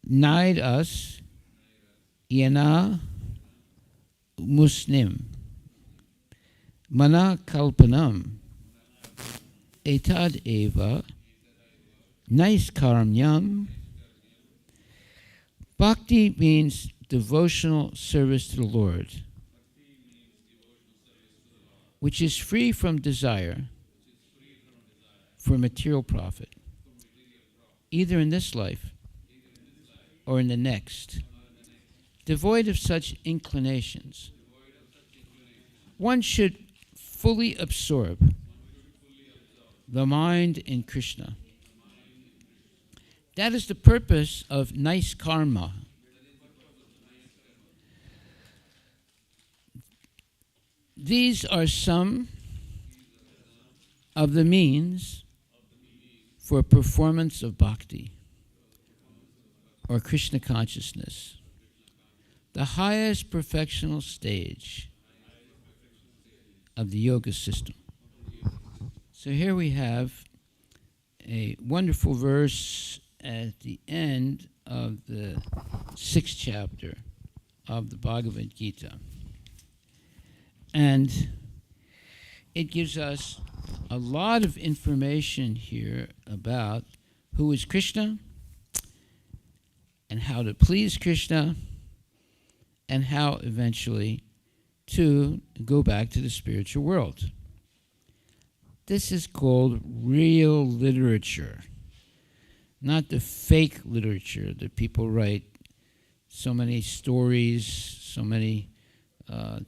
Naid Us Yana Muslim Mana Kalpanam Etad Eva Naiskaramyam. Bhakti means devotional service to the Lord, which is free from desire for material profit, either in this life or in the next, devoid of such inclinations. One should fully absorb the mind in Krishna. That is the purpose of nice karma. These are some of the means for performance of bhakti, or Krishna consciousness, the highest perfectional stage of the yoga system. So here we have a wonderful verse at the end of the 6th chapter of the Bhagavad Gita. And it gives us a lot of information here about who is Krishna and how to please Krishna and how eventually to go back to the spiritual world. This is called real literature, not the fake literature that people write. So many stories, so many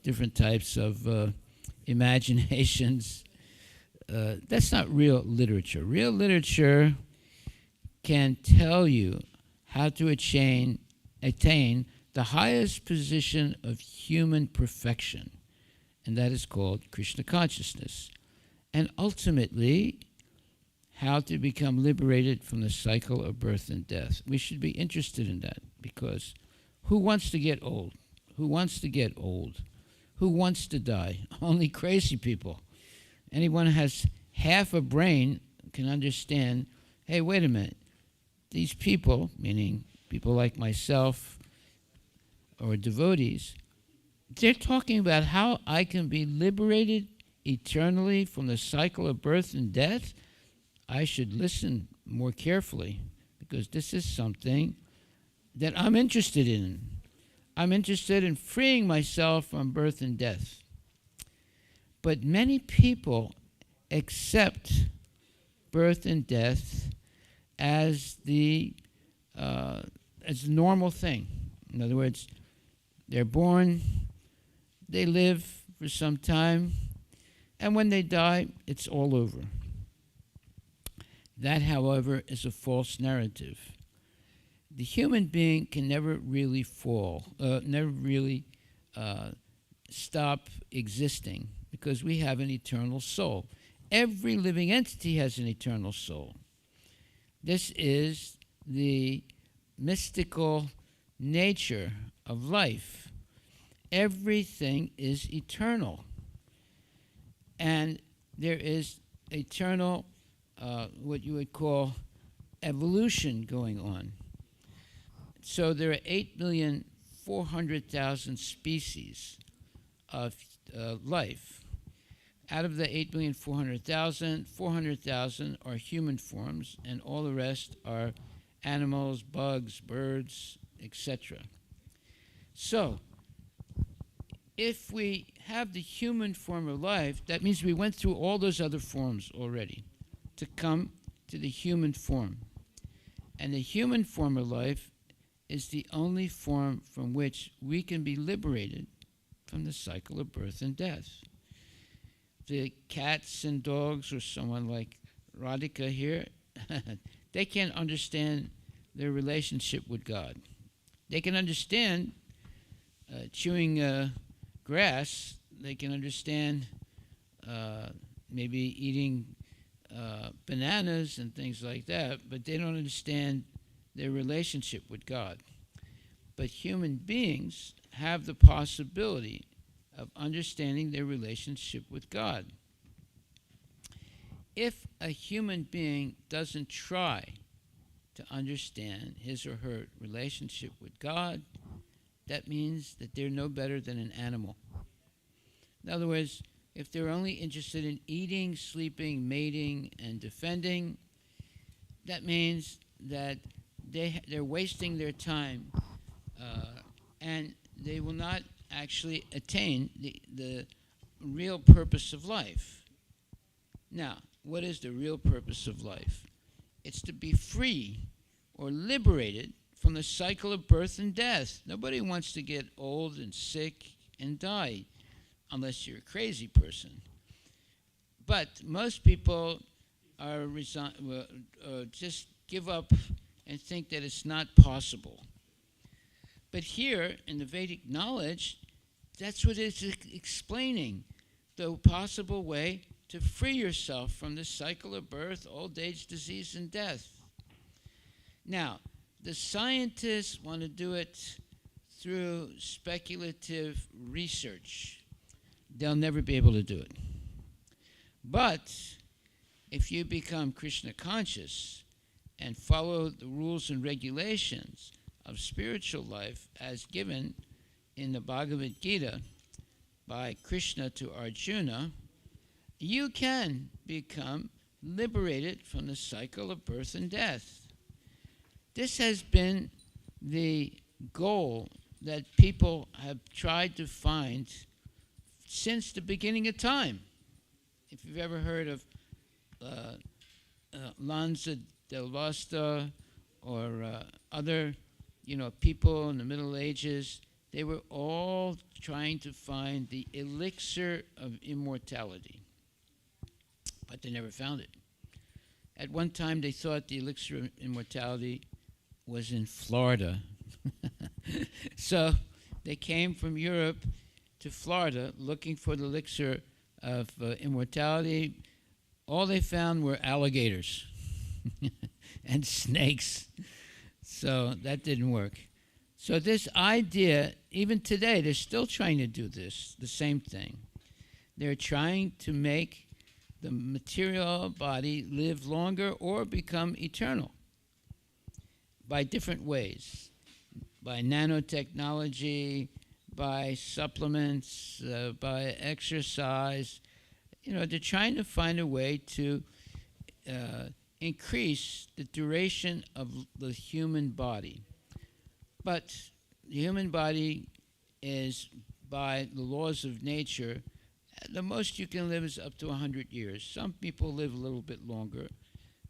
different types of imaginations. That's not real literature. Real literature can tell you how to attain the highest position of human perfection, and that is called Krishna consciousness. And ultimately, how to become liberated from the cycle of birth and death. We should be interested in that, because who wants to get old? Who wants to get old? Who wants to die? Only crazy people. Anyone who has half a brain can understand, hey, wait a minute. These people, meaning people like myself or devotees, they're talking about how I can be liberated eternally from the cycle of birth and death. I should listen more carefully, because this is something that I'm interested in. I'm interested in freeing myself from birth and death. But many people accept birth and death as the normal thing. In other words, they're born, they live for some time, and when they die, it's all over. That, however, is a false narrative. the human being can never really never really stop existing, because we have an eternal soul. Every living entity has an eternal soul. This is the mystical nature of life. Everything is eternal. And there is eternal, what you would call evolution going on. So there are 8,400,000 species of life. Out of the 8,400,000, 400,000 are human forms, and all the rest are animals, bugs, birds, etc. So, if we have the human form of life, that means we went through all those other forms already to come to the human form. And the human form of life is the only form from which we can be liberated from the cycle of birth and death. The cats and dogs, or someone like Radhika here, they can't understand their relationship with God. They can understand chewing grass. They can understand maybe eating bananas and things like that, but they don't understand their relationship with God. But human beings have the possibility of understanding their relationship with God. If a human being doesn't try to understand his or her relationship with God, that means that they're no better than an animal. In other words, if they're only interested in eating, sleeping, mating, and defending, that means that they're wasting their time, and they will not actually attain the real purpose of life. Now, what is the real purpose of life? It's to be free or liberated from the cycle of birth and death. Nobody wants to get old and sick and die, unless you're a crazy person. But most people are just give up and think that it's not possible. But here in the Vedic knowledge, that's what it's explaining, the possible way to free yourself from the cycle of birth, old age, disease, and death. Now, the scientists want to do it through speculative research. They'll never be able to do it. But if you become Krishna conscious and follow the rules and regulations of spiritual life as given in the Bhagavad Gita by Krishna to Arjuna, you can become liberated from the cycle of birth and death. This has been the goal that people have tried to find since the beginning of time. If you've ever heard of Lanza del Vasta or other people in the Middle Ages, they were all trying to find the elixir of immortality. But they never found it. At one time, they thought the elixir of immortality was in Florida. So they came from Europe to Florida looking for the elixir of immortality. All they found were alligators and snakes. So that didn't work. So this idea, even today, they're still trying to do this, the same thing. They're trying to make the material body live longer or become eternal by different ways, by nanotechnology, by supplements, by exercise. They're trying to find a way to increase the duration of the human body. But the human body is, by the laws of nature, the most you can live is up to 100 years. Some people live a little bit longer,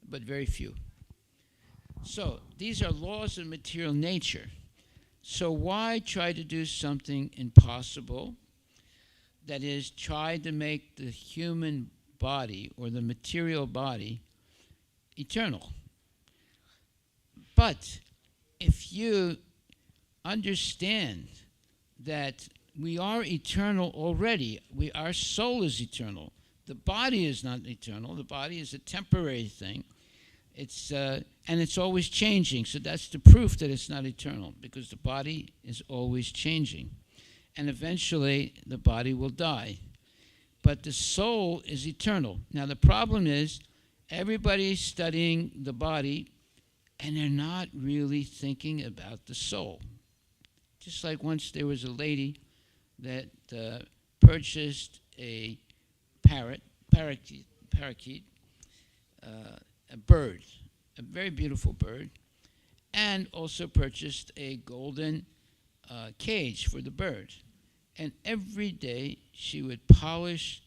but very few. So these are laws of material nature. So why try to do something impossible? That is, try to make the human body or the material body eternal. But if you understand that we are eternal already, our soul is eternal. The body is not eternal. The body is a temporary thing. And it's always changing. So that's the proof that it's not eternal, because the body is always changing. And eventually the body will die. But the soul is eternal. Now the problem is everybody's studying the body and they're not really thinking about the soul. Just like once there was a lady that purchased a parakeet, a bird, a very beautiful bird, and also purchased a golden cage for the bird. And every day she would polish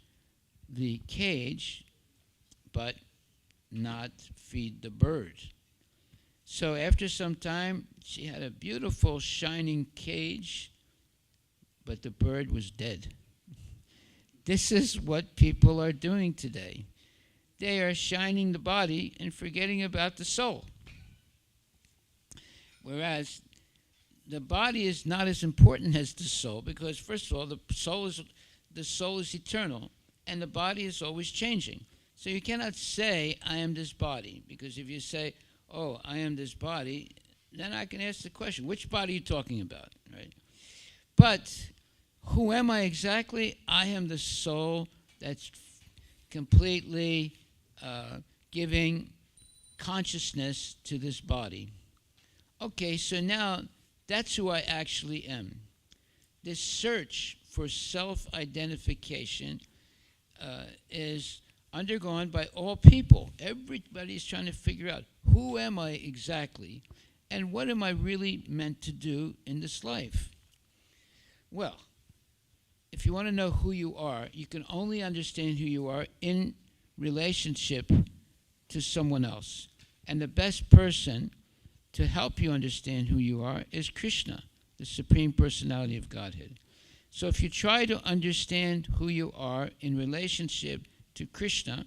the cage, but not feed the bird. So after some time, she had a beautiful shining cage, but the bird was dead. This is what people are doing today. They are shining the body and forgetting about the soul. Whereas the body is not as important as the soul, because first of all, the soul is eternal, and the body is always changing. So you cannot say, I am this body, because if you say, oh, I am this body, then I can ask the question, which body are you talking about, right? But who am I exactly? I am the soul that's completely giving consciousness to this body. Okay, so now that's who I actually am. This search for self-identification is undergone by all people. Everybody's trying to figure out, who am I exactly, and what am I really meant to do in this life? Well, if you want to know who you are, you can only understand who you are in relationship to someone else. And the best person to help you understand who you are is Krishna, the Supreme Personality of Godhead. So if you try to understand who you are in relationship to Krishna,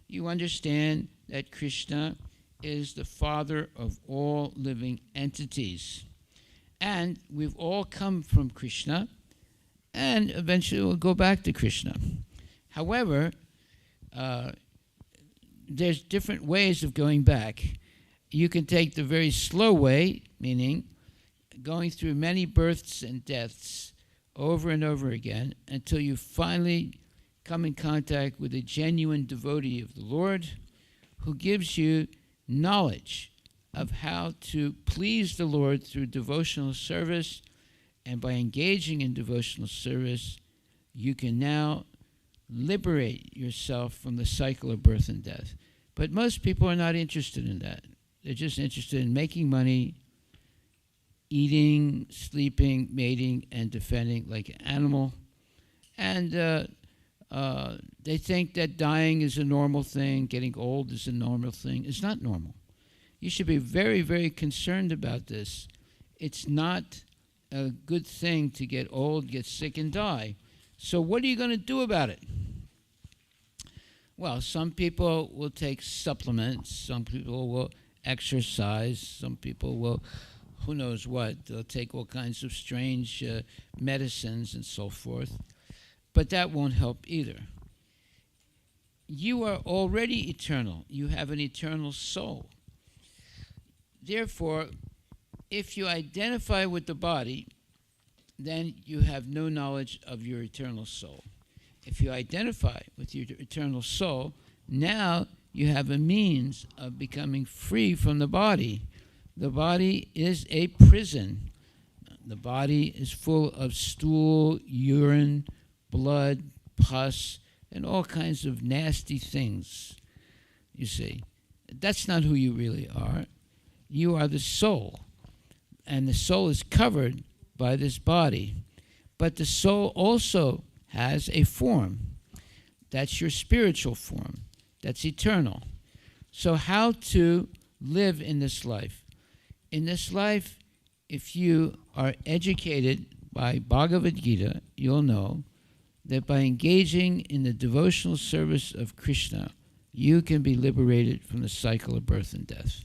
you understand that Krishna is the father of all living entities. And we've all come from Krishna, and eventually we'll go back to Krishna. However, there's different ways of going back. You can take the very slow way, meaning going through many births and deaths over and over again until you finally come in contact with a genuine devotee of the Lord who gives you knowledge of how to please the Lord through devotional service. And by engaging in devotional service, you can now liberate yourself from the cycle of birth and death. But most people are not interested in that. They're just interested in making money, eating, sleeping, mating, and defending like an animal. And they think that dying is a normal thing, getting old is a normal thing. It's not normal. You should be very, very concerned about this. It's not a good thing to get old, get sick, and die. So what are you going to do about it? Well, some people will take supplements. Some people will exercise. Some people will, who knows what. They'll take all kinds of strange medicines and so forth. But that won't help either. You are already eternal. You have an eternal soul. Therefore, if you identify with the body, then you have no knowledge of your eternal soul. If you identify with your eternal soul, now you have a means of becoming free from the body. The body is a prison. The body is full of stool, urine, blood, pus, and all kinds of nasty things, you see. That's not who you really are. You are the soul. And the soul is covered by this body. But the soul also has a form. That's your spiritual form. That's eternal. So how to live in this life? In this life, if you are educated by Bhagavad Gita, you'll know that by engaging in the devotional service of Krishna, you can be liberated from the cycle of birth and death.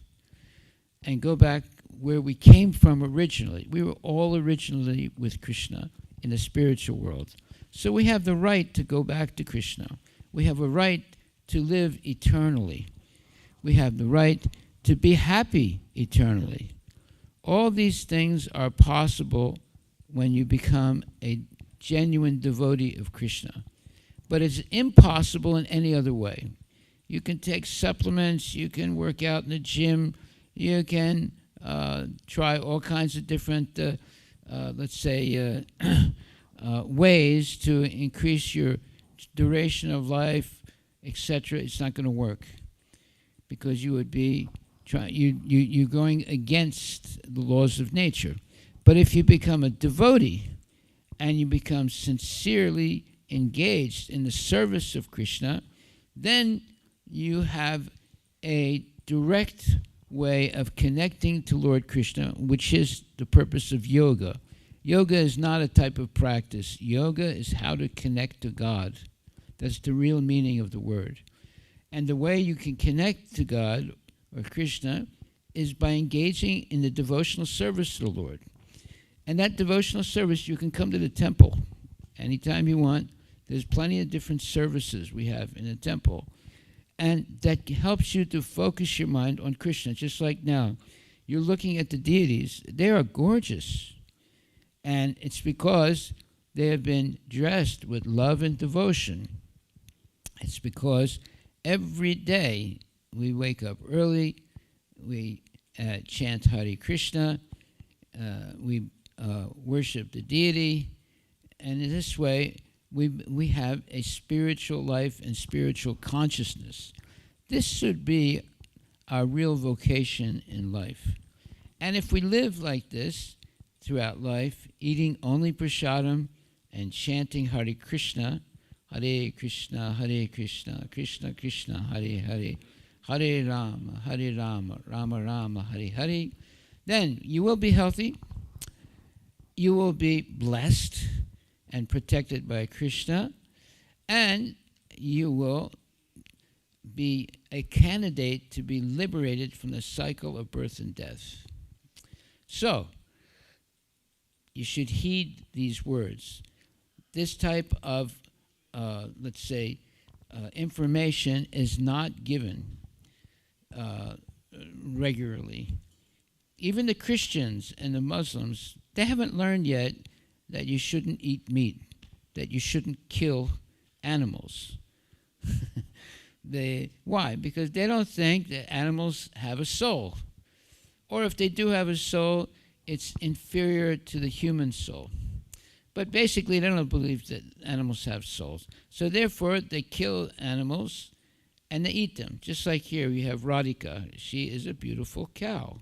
And go back where we came from originally. We were all originally with Krishna in the spiritual world. So we have the right to go back to Krishna. We have a right to live eternally. We have the right to be happy eternally. All these things are possible when you become a genuine devotee of Krishna. But it's impossible in any other way. You can take supplements, you can work out in the gym, you can try all kinds of different, let's say, ways to increase your duration of life, etc. It's not going to work because you would be you're going against the laws of nature. But if you become a devotee and you become sincerely engaged in the service of Krishna, then you have a direct way of connecting to Lord Krishna, which is the purpose of yoga. Yoga is not a type of practice. Yoga is how to connect to God. That's the real meaning of the word. And the way you can connect to God or Krishna is by engaging in the devotional service to the Lord. And that devotional service, you can come to the temple anytime you want. There's plenty of different services we have in the temple. And that helps you to focus your mind on Krishna. Just like now, you're looking at the deities. They are gorgeous. And it's because they have been dressed with love and devotion. It's because every day we wake up early, we chant Hare Krishna, we worship the deity, and in this way we have a spiritual life and spiritual consciousness. This should be our real vocation in life. And if we live like this throughout life, eating only prasadam and chanting Hare Krishna, Hare Krishna, Krishna Krishna, Hare Hare, Hare Rama, Rama Rama, Hare Hare, then you will be healthy, you will be blessed and protected by Krishna, and you will be a candidate to be liberated from the cycle of birth and death. So, you should heed these words. This type of, let's say, information is not given regularly. Even the Christians and the Muslims, they haven't learned yet that you shouldn't eat meat, that you shouldn't kill animals. Why? Because they don't think that animals have a soul. Or if they do have a soul, it's inferior to the human soul. But basically, they don't believe that animals have souls. So therefore, they kill animals and they eat them. Just like here, we have Radhika. She is a beautiful cow.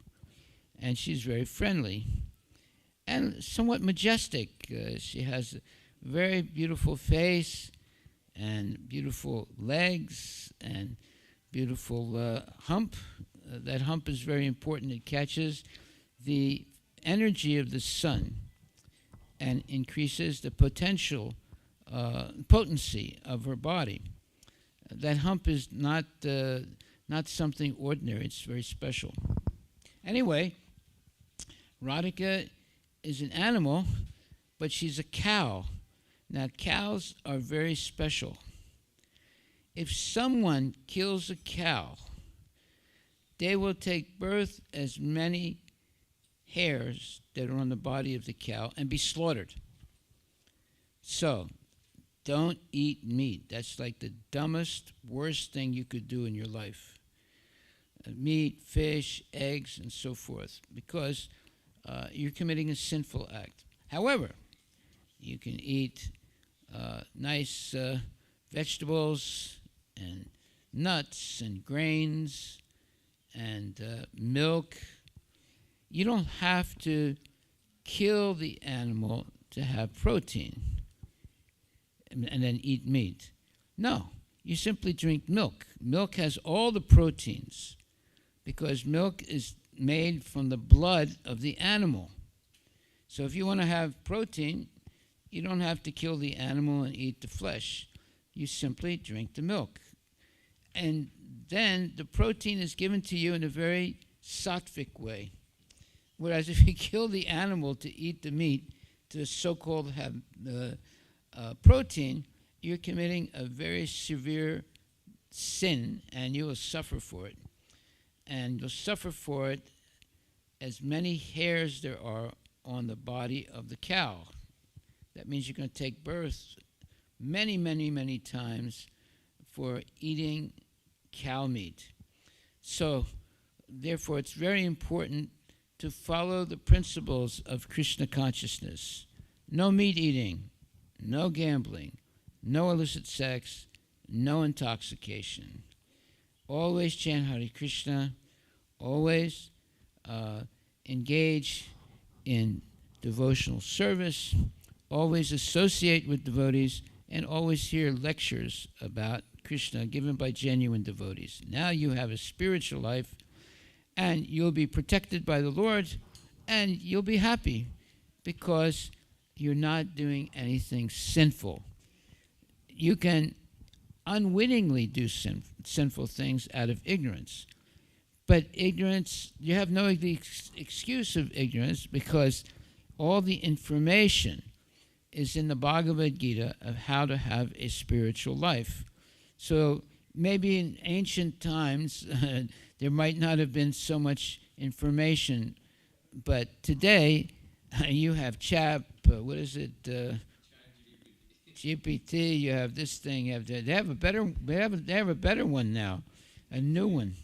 And she's very friendly and somewhat majestic. She has a very beautiful face and beautiful legs and beautiful hump. That hump is very important. It catches the energy of the sun and increases the potential potency of her body. That hump is not something ordinary. It's very special. Anyway, Radhika is an animal, but she's a cow. Now, cows are very special. If someone kills a cow, they will take birth as many hairs that are on the body of the cow and be slaughtered. So, don't eat meat. That's like the dumbest, worst thing you could do in your life. Meat, fish, eggs, and so forth, because you're committing a sinful act. However, you can eat nice vegetables and nuts and grains and milk. You don't have to kill the animal to have protein and then eat meat. No, you simply drink milk. Milk has all the proteins because milk is made from the blood of the animal. So if you want to have protein, you don't have to kill the animal and eat the flesh. You simply drink the milk. And then the protein is given to you in a very sattvic way. Whereas if you kill the animal to eat the meat, to so-called have protein, you're committing a very severe sin, and you will suffer for it. And you'll suffer for it as many hairs there are on the body of the cow. That means you're going to take birth many, many, many times for eating cow meat. So, therefore, it's very important to follow the principles of Krishna consciousness. No meat eating, no gambling, no illicit sex, no intoxication. Always chant Hare Krishna, always engage in devotional service, always associate with devotees, and always hear lectures about Krishna given by genuine devotees. Now you have a spiritual life, and you'll be protected by the Lord, and you'll be happy because you're not doing anything sinful. You can unwittingly do sinful things out of ignorance. But ignorance, you have no excuse of ignorance, because all the information is in the Bhagavad Gita of how to have a spiritual life. So maybe in ancient times there might not have been so much information, but today you have GPT, you have this thing, they have a better one now, a new one.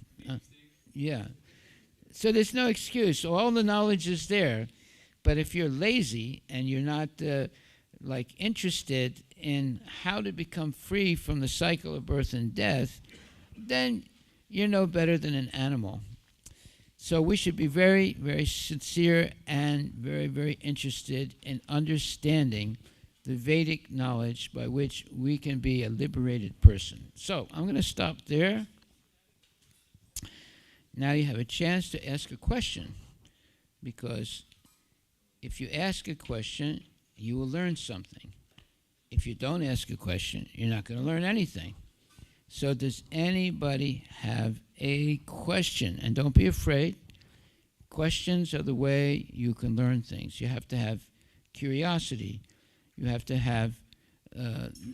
Yeah. So there's no excuse. All the knowledge is there, but if you're lazy and you're not interested in how to become free from the cycle of birth and death, then you're no better than an animal. So we should be very, very sincere and very, very interested in understanding the Vedic knowledge by which we can be a liberated person. So I'm going to stop there. Now you have a chance to ask a question, because if you ask a question, you will learn something. If you don't ask a question, you're not going to learn anything. So does anybody have a question? And don't be afraid. Questions are the way you can learn things. You have to have curiosity. You have to have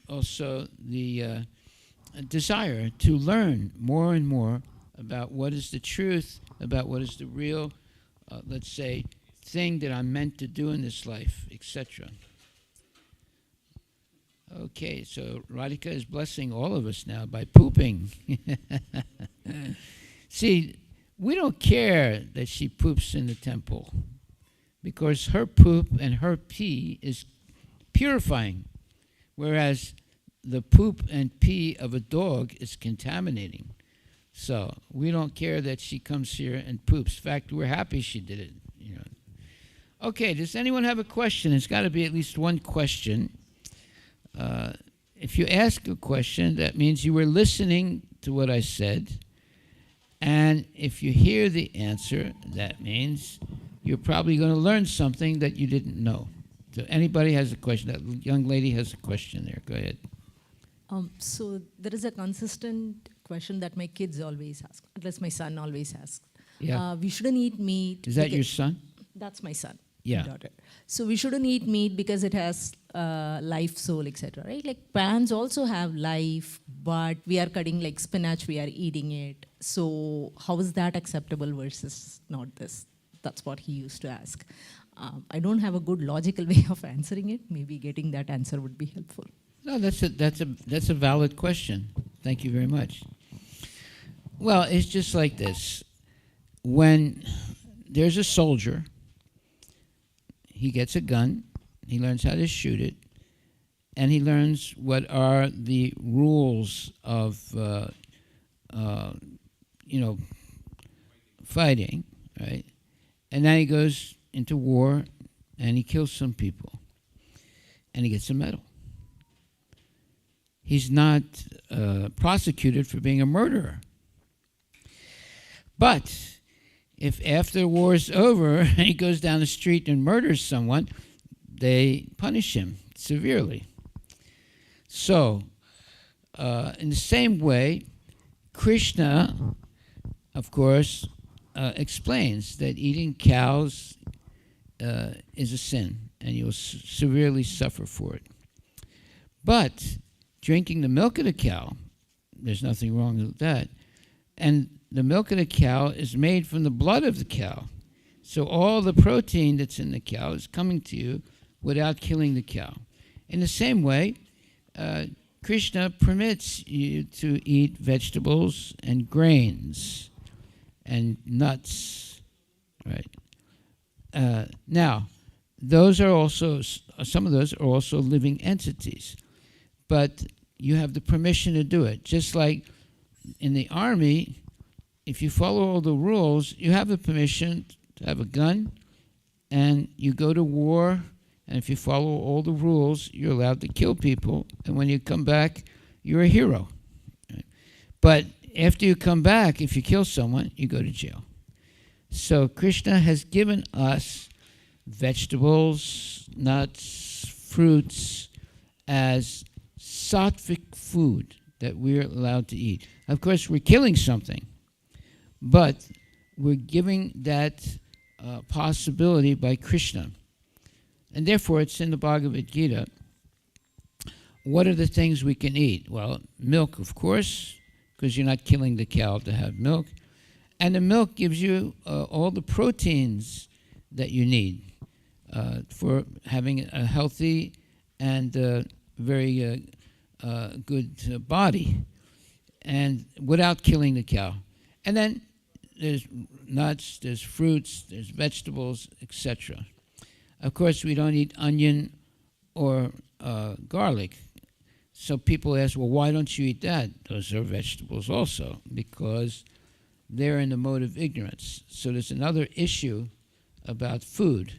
also the desire to learn more and more about what is the truth, about what is the real, let's say, thing that I'm meant to do in this life, etc. Okay, so Radhika is blessing all of us now by pooping. See, we don't care that she poops in the temple, because her poop and her pee is purifying, whereas the poop and pee of a dog is contaminating. So we don't care that she comes here and poops. In fact, we're happy she did it. Okay, does anyone have a question? It's got to be at least one question. If you ask a question, that means you were listening to what I said. And if you hear the answer, that means you're probably going to learn something that you didn't know. So anybody has a question? That young lady has a question there. Go ahead. So there is a consistent question that my kids always ask, at least my son always asks. Yeah. We shouldn't eat meat. Is that your son? That's my son. Yeah. My daughter. So we shouldn't eat meat because it has life, soul, etc. Right? Like plants also have life, but we are cutting like spinach, we are eating it. So how is that acceptable versus not this? That's what he used to ask. I don't have a good logical way of answering it. Maybe getting that answer would be helpful. No, that's a valid question. Thank you very much. Well, it's just like this. When there's a soldier, he gets a gun, he learns how to shoot it, and he learns what are the rules of, fighting, right? And then he goes into war, and he kills some people, and he gets a medal. He's not prosecuted for being a murderer. But if after the war is over and he goes down the street and murders someone, they punish him severely. So, in the same way, Krishna, of course, explains that eating cows is a sin, and you'll severely suffer for it. But drinking the milk of the cow, there's nothing wrong with that. And the milk of the cow is made from the blood of the cow. So all the protein that's in the cow is coming to you without killing the cow. In the same way, Krishna permits you to eat vegetables and grains and nuts, right? Now, those are also, some of those are also living entities, but you have the permission to do it. Just like in the army, if you follow all the rules, you have the permission to have a gun, and you go to war, and if you follow all the rules, you're allowed to kill people, and when you come back, you're a hero. Right? But after you come back, if you kill someone, you go to jail. So Krishna has given us vegetables, nuts, fruits as sattvic food that we're allowed to eat. Of course, we're killing something, but we're giving that possibility by Krishna. And therefore, it's in the Bhagavad Gita. What are the things we can eat? Well, milk, of course, because you're not killing the cow to have milk. And the milk gives you all the proteins that you need for having a healthy and very good body, and without killing the cow. And then there's nuts, there's fruits, there's vegetables, etc. Of course, we don't eat onion or garlic. So people ask, well, why don't you eat that? Those are vegetables also, because they're in the mode of ignorance. So there's another issue about food.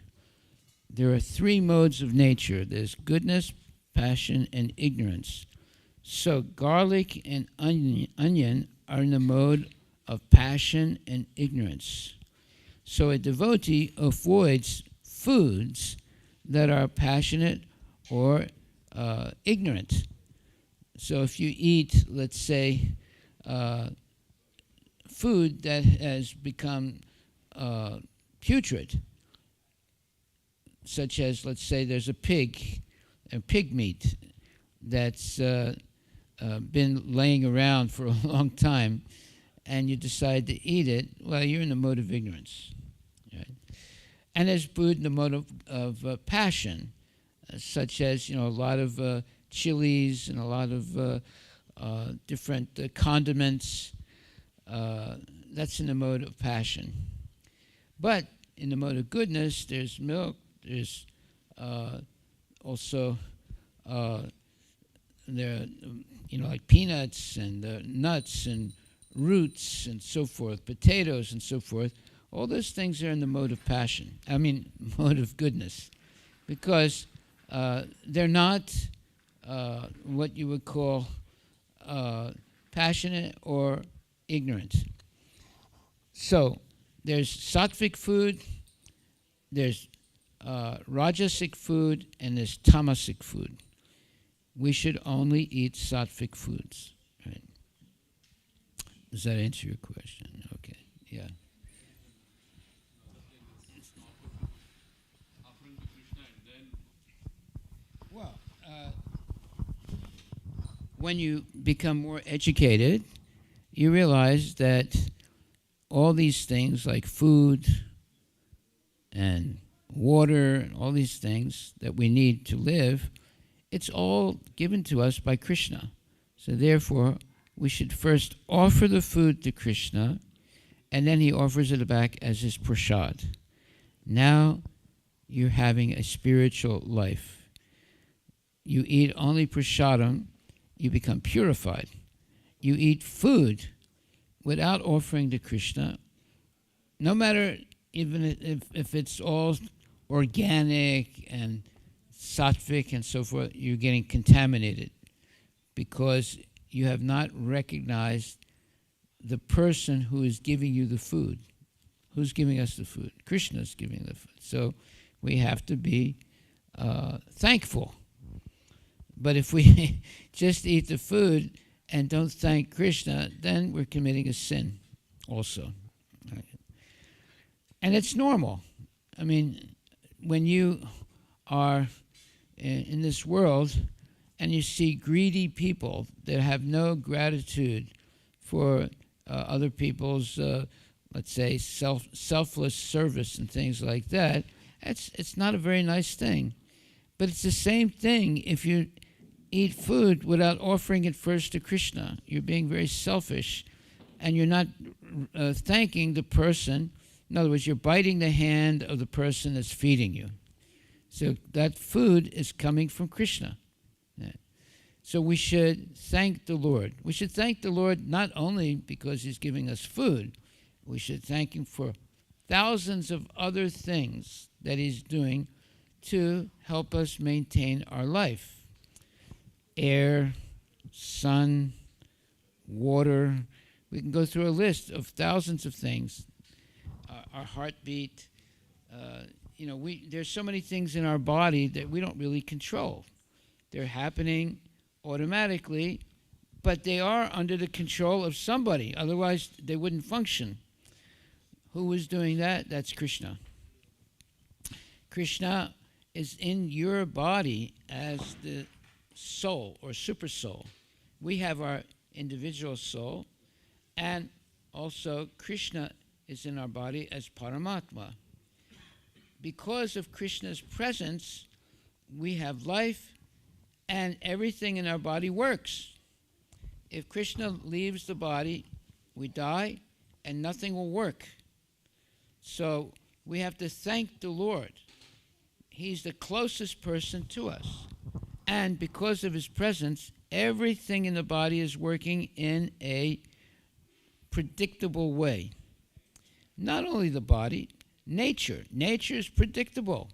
There are three modes of nature. There's goodness, passion, and ignorance. So garlic and onion are in the mode of passion and ignorance. So a devotee avoids foods that are passionate or ignorant. So if you eat, let's say, food that has become putrid, such as, let's say, there's a pig meat that's been laying around for a long time, and you decide to eat it, well, you're in the mode of ignorance. Right? And there's food in the mode of passion, such as, a lot of chilies and a lot of different condiments. That's in the mode of passion. But in the mode of goodness, there's milk, there's also there, like peanuts and nuts and roots and so forth, potatoes and so forth. All those things are in the mode of passion. Mode of goodness, because they're not what you would call passionate or ignorant. So there's sattvic food, there's rajasic food, and there's tamasic food. We should only eat sattvic foods. Right? Does that answer your question? Okay, yeah. Well, when you become more educated, you realize that all these things like food and water and all these things that we need to live, it's all given to us by Krishna. So therefore, we should first offer the food to Krishna, and then he offers it back as his prasad. Now you're having a spiritual life. You eat only prasadam, you become purified. You eat food without offering to Krishna, no matter even if it's all organic and sattvic and so forth, you're getting contaminated because you have not recognized the person who is giving you the food. Who's giving us the food? Krishna is giving the food. So we have to be thankful. But if we just eat the food and don't thank Krishna, then we're committing a sin also. Right? And it's normal. I mean, when you are in this world and you see greedy people that have no gratitude for other people's, let's say, selfless service and things like that, it's not a very nice thing. But it's the same thing if you eat food without offering it first to Krishna. You're being very selfish, and you're not thanking the person. In other words, you're biting the hand of the person that's feeding you. So that food is coming from Krishna. Yeah. So we should thank the Lord. We should thank the Lord not only because he's giving us food. We should thank him for thousands of other things that he's doing to help us maintain our life. Air, sun, water. We can go through a list of thousands of things. Our heartbeat. There's so many things in our body that we don't really control. They're happening automatically, but they are under the control of somebody. Otherwise, they wouldn't function. Who is doing that? That's Krishna. Krishna is in your body as the soul or super soul. We have our individual soul, and also Krishna is in our body as Paramatma. Because of Krishna's presence, we have life, and everything in our body works. If Krishna leaves the body, we die, and nothing will work. So we have to thank the Lord. He's the closest person to us. And because of his presence, everything in the body is working in a predictable way. Not only the body, nature. Nature is predictable.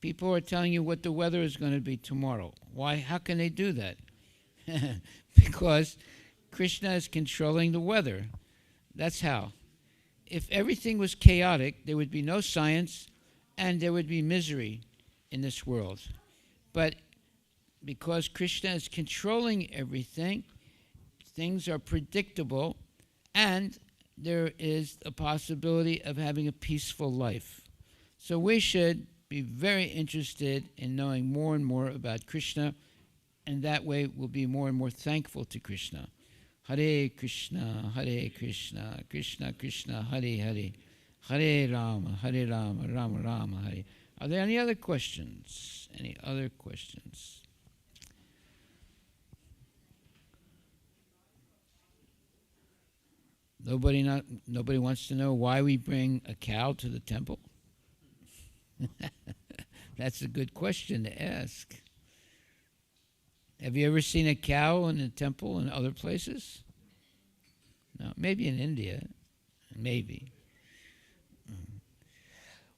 People are telling you what the weather is going to be tomorrow. Why? How can they do that? Because Krishna is controlling the weather. That's how. If everything was chaotic, there would be no science and there would be misery in this world. But because Krishna is controlling everything, things are predictable, and there is a possibility of having a peaceful life. So we should be very interested in knowing more and more about Krishna, and that way we'll be more and more thankful to Krishna. Hare Krishna, Krishna Krishna, Hare Hare, Hare Rama, Rama Rama, Hare. Are there any other questions? Any other questions? Nobody wants to know why we bring a cow to the temple? That's a good question to ask. Have you ever seen a cow in a temple in other places? No, maybe in India. Maybe.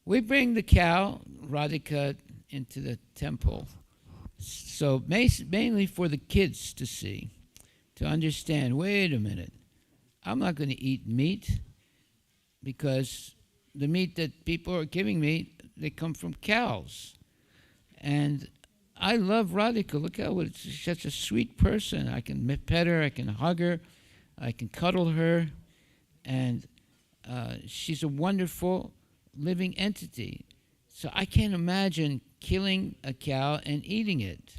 We bring the cow, Radhika, into the temple. So mainly for the kids to see, to understand, wait a minute, I'm not going to eat meat because the meat that people are giving me, they come from cows. And I love Radhika. Look how she's such a sweet person. I can pet her, I can hug her, I can cuddle her, and she's a wonderful living entity. So I can't imagine killing a cow and eating it.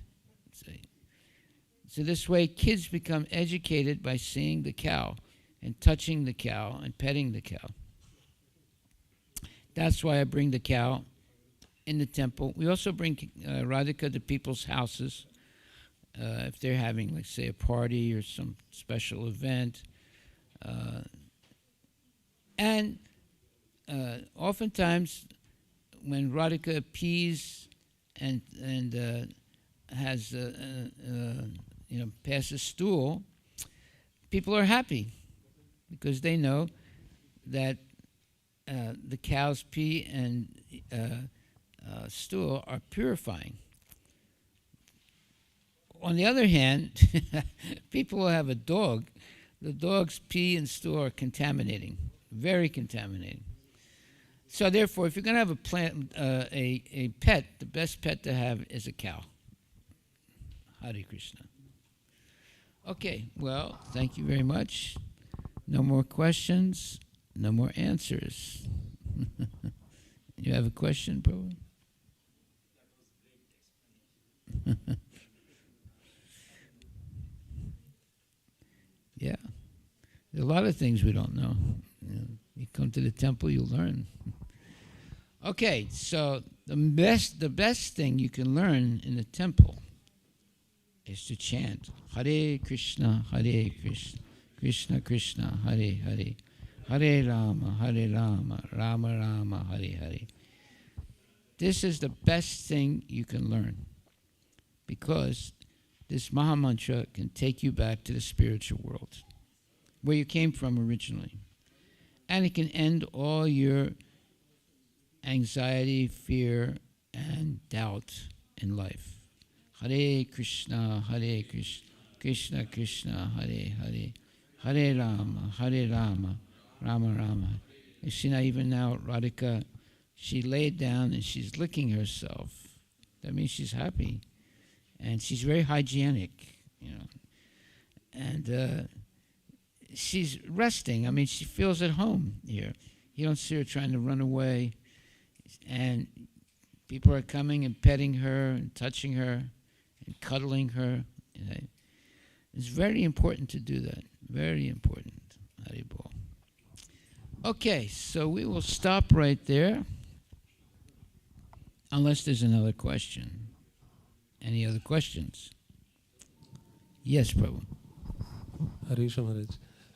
So this way kids become educated by seeing the cow and touching the cow and petting the cow. That's why I bring the cow in the temple. We also bring Radhika to people's houses if they're having, like, say, a party or some special event. And oftentimes, when Radhika appease and has passes stool, people are happy because they know that the cow's pee and stool are purifying. On the other hand, people will have a dog. The dog's pee and stool are contaminating, very contaminating. So therefore, if you're going to have a pet, the best pet to have is a cow. Hare Krishna. Okay, well, thank you very much. No more questions, no more answers. You have a question, Prabhu? Yeah. There are a lot of things we don't know. You come to the temple, you learn. Okay, so the best thing you can learn in the temple is to chant Hare Krishna, Krishna Krishna, Hare Hare, Hare Rama, Rama Rama, Hare Hare. This is the best thing you can learn, because this Mahamantra can take you back to the spiritual world, where you came from originally. And it can end all your anxiety, fear, and doubt in life. Hare Krishna, Krishna Krishna, Hare Hare, Hare Rama, Rama Rama. You see now, even now, Radhika, she laid down and she's licking herself. That means she's happy. And she's very hygienic, And she's resting. I mean, she feels at home here. You don't see her trying to run away. And people are coming and petting her and touching her and cuddling her. It's very important to do that. Very important. Haribol. Okay, so we will stop right there, unless there's another question. Any other questions? Yes, Prabhu. Harish Maharaj.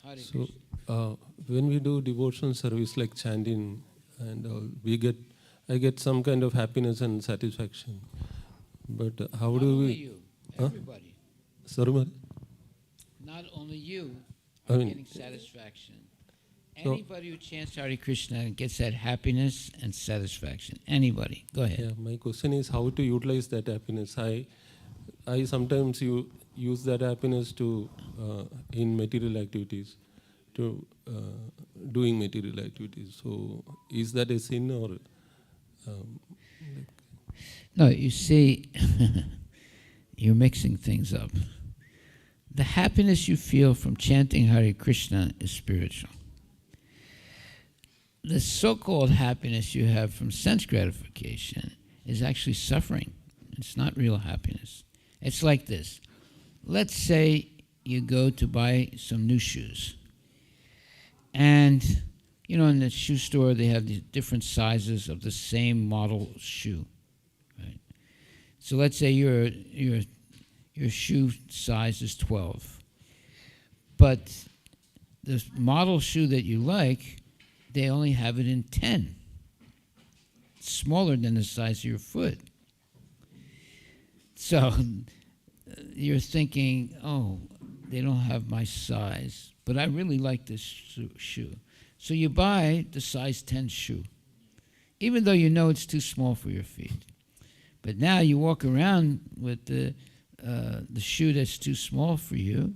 Hare So, when we do devotional service like chanting and all, I get some kind of happiness and satisfaction. But how Not do only we? you, Huh? everybody. Sorry, Maharaj? Not only you I are mean, getting satisfaction. So- Anybody who chants Hare Krishna gets that happiness and satisfaction. Anybody. Go ahead. Yeah, my question is how to utilize that happiness. I sometimes use that happiness to in material activities, to doing material activities. So, is that a sin or? No, you see, you're mixing things up. The happiness you feel from chanting Hare Krishna is spiritual. The so-called happiness you have from sense gratification is actually suffering. It's not real happiness. It's like this. Let's say you go to buy some new shoes. And, in the shoe store, they have these different sizes of the same model shoe. Right? So let's say your shoe size is 12. But the model shoe that you like, they only have it in 10. It's smaller than the size of your foot. So you're thinking, oh, they don't have my size, but I really like this shoe. So you buy the size 10 shoe, even though you know it's too small for your feet. But now you walk around with the shoe that's too small for you,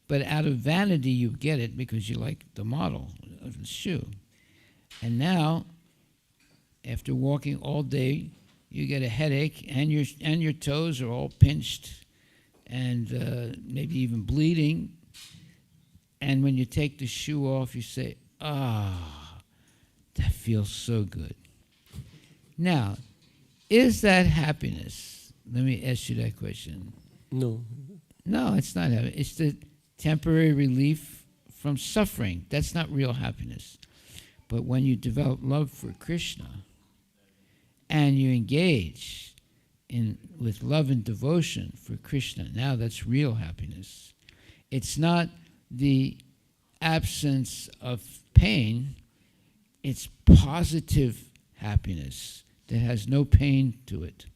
but out of vanity you get it because you like the model of the shoe. And now, after walking all day, you get a headache, and your toes are all pinched, and maybe even bleeding. And when you take the shoe off, you say, that feels so good. Now, is that happiness? Let me ask you that question. No. No, it's not happiness. It's the temporary relief from suffering. That's not real happiness. But when you develop love for Krishna and you engage with love and devotion for Krishna, now that's real happiness. It's not the absence of pain, it's positive happiness that has no pain to it.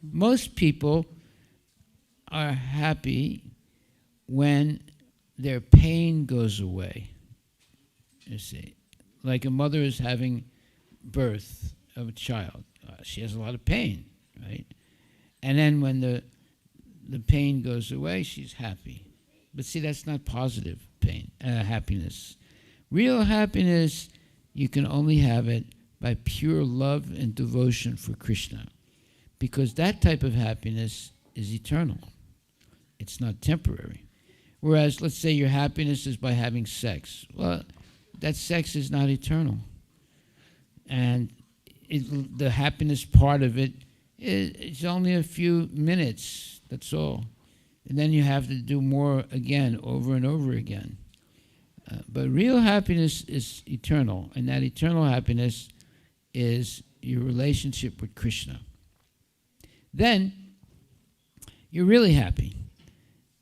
Most people are happy when their pain goes away. You see, like a mother is having birth of a child. She has a lot of pain, right? And then when the pain goes away, she's happy. But see, that's not positive happiness. Real happiness, you can only have it by pure love and devotion for Krishna, because that type of happiness is eternal. It's not temporary. Whereas, let's say your happiness is by having sex. Well, that sex is not eternal. And the happiness part of it, it's only a few minutes, that's all. And then you have to do more again, over and over again. But real happiness is eternal, and that eternal happiness is your relationship with Krishna. Then you're really happy,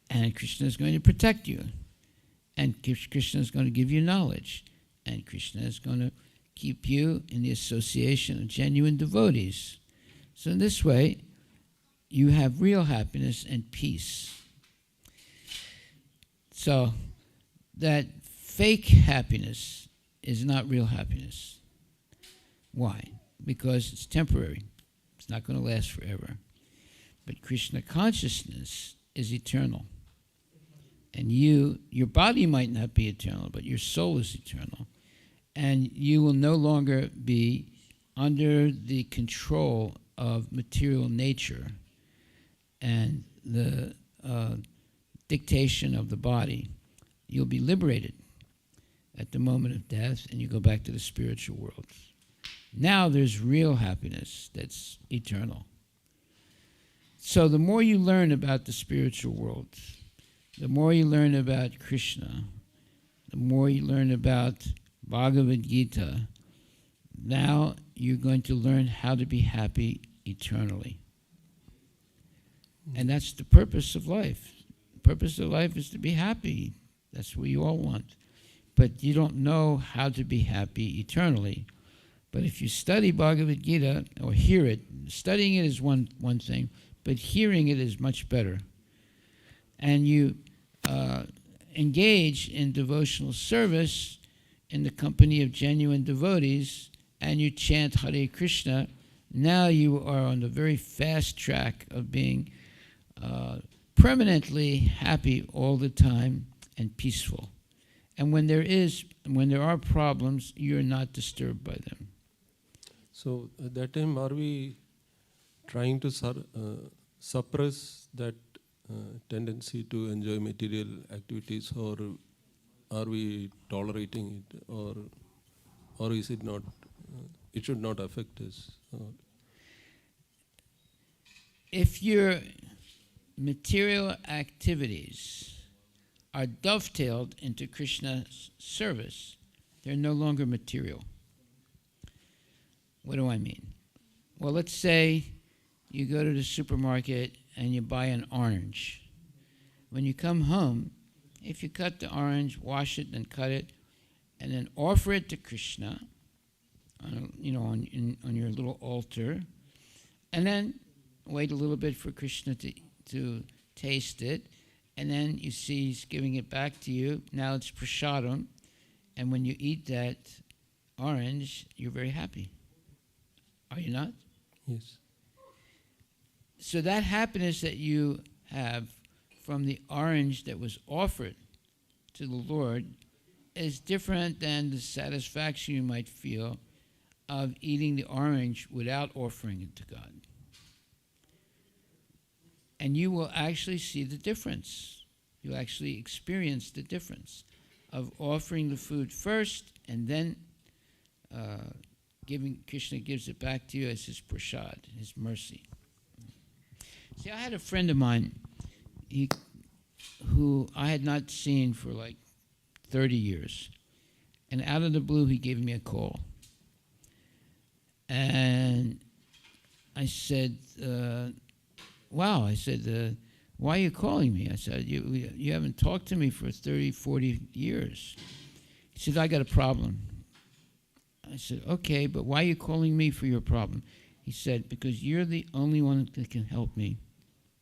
and Krishna is going to protect you, and Krishna is going to give you knowledge, and Krishna is going to keep you in the association of genuine devotees. So in this way, you have real happiness and peace. So that fake happiness is not real happiness. Why? Because it's temporary. It's not going to last forever. But Krishna consciousness is eternal. And your body might not be eternal, but your soul is eternal. And you will no longer be under the control of material nature and the dictation of the body. You'll be liberated at the moment of death, and you go back to the spiritual world. Now there's real happiness that's eternal. So the more you learn about the spiritual world, the more you learn about Krishna, the more you learn about Bhagavad Gita, now you're going to learn how to be happy eternally. And that's the purpose of life. The purpose of life is to be happy. That's what you all want. But you don't know how to be happy eternally. But if you study Bhagavad Gita or hear it, studying it is one thing, but hearing it is much better. And you engage in devotional service in the company of genuine devotees, and you chant Hare Krishna, now you are on the very fast track of being permanently happy all the time and peaceful. And when there are problems, you're not disturbed by them. So at that time, are we trying to suppress that tendency to enjoy material activities, or are we tolerating it, or is it not? It should not affect us. If your material activities are dovetailed into Krishna's service, they're no longer material. What do I mean? Well, let's say you go to the supermarket and you buy an orange. When you come home, if you cut the orange, wash it, and cut it, and then offer it to Krishna, on your little altar, and then wait a little bit for Krishna to taste it, and then you see he's giving it back to you. Now it's prasadam, and when you eat that orange, you're very happy. Are you not? Yes. So that happiness that you have from the orange that was offered to the Lord is different than the satisfaction you might feel of eating the orange without offering it to God. And you will actually see the difference. You'll actually experience the difference of offering the food first and then Krishna gives it back to you as his prasad, his mercy. See, I had a friend of mine who I had not seen for like 30 years. And out of the blue, he gave me a call. And I said, wow, I said, why are you calling me? I said, you haven't talked to me for 30, 40 years. He said, I got a problem. I said, okay, but why are you calling me for your problem? He said, because you're the only one that can help me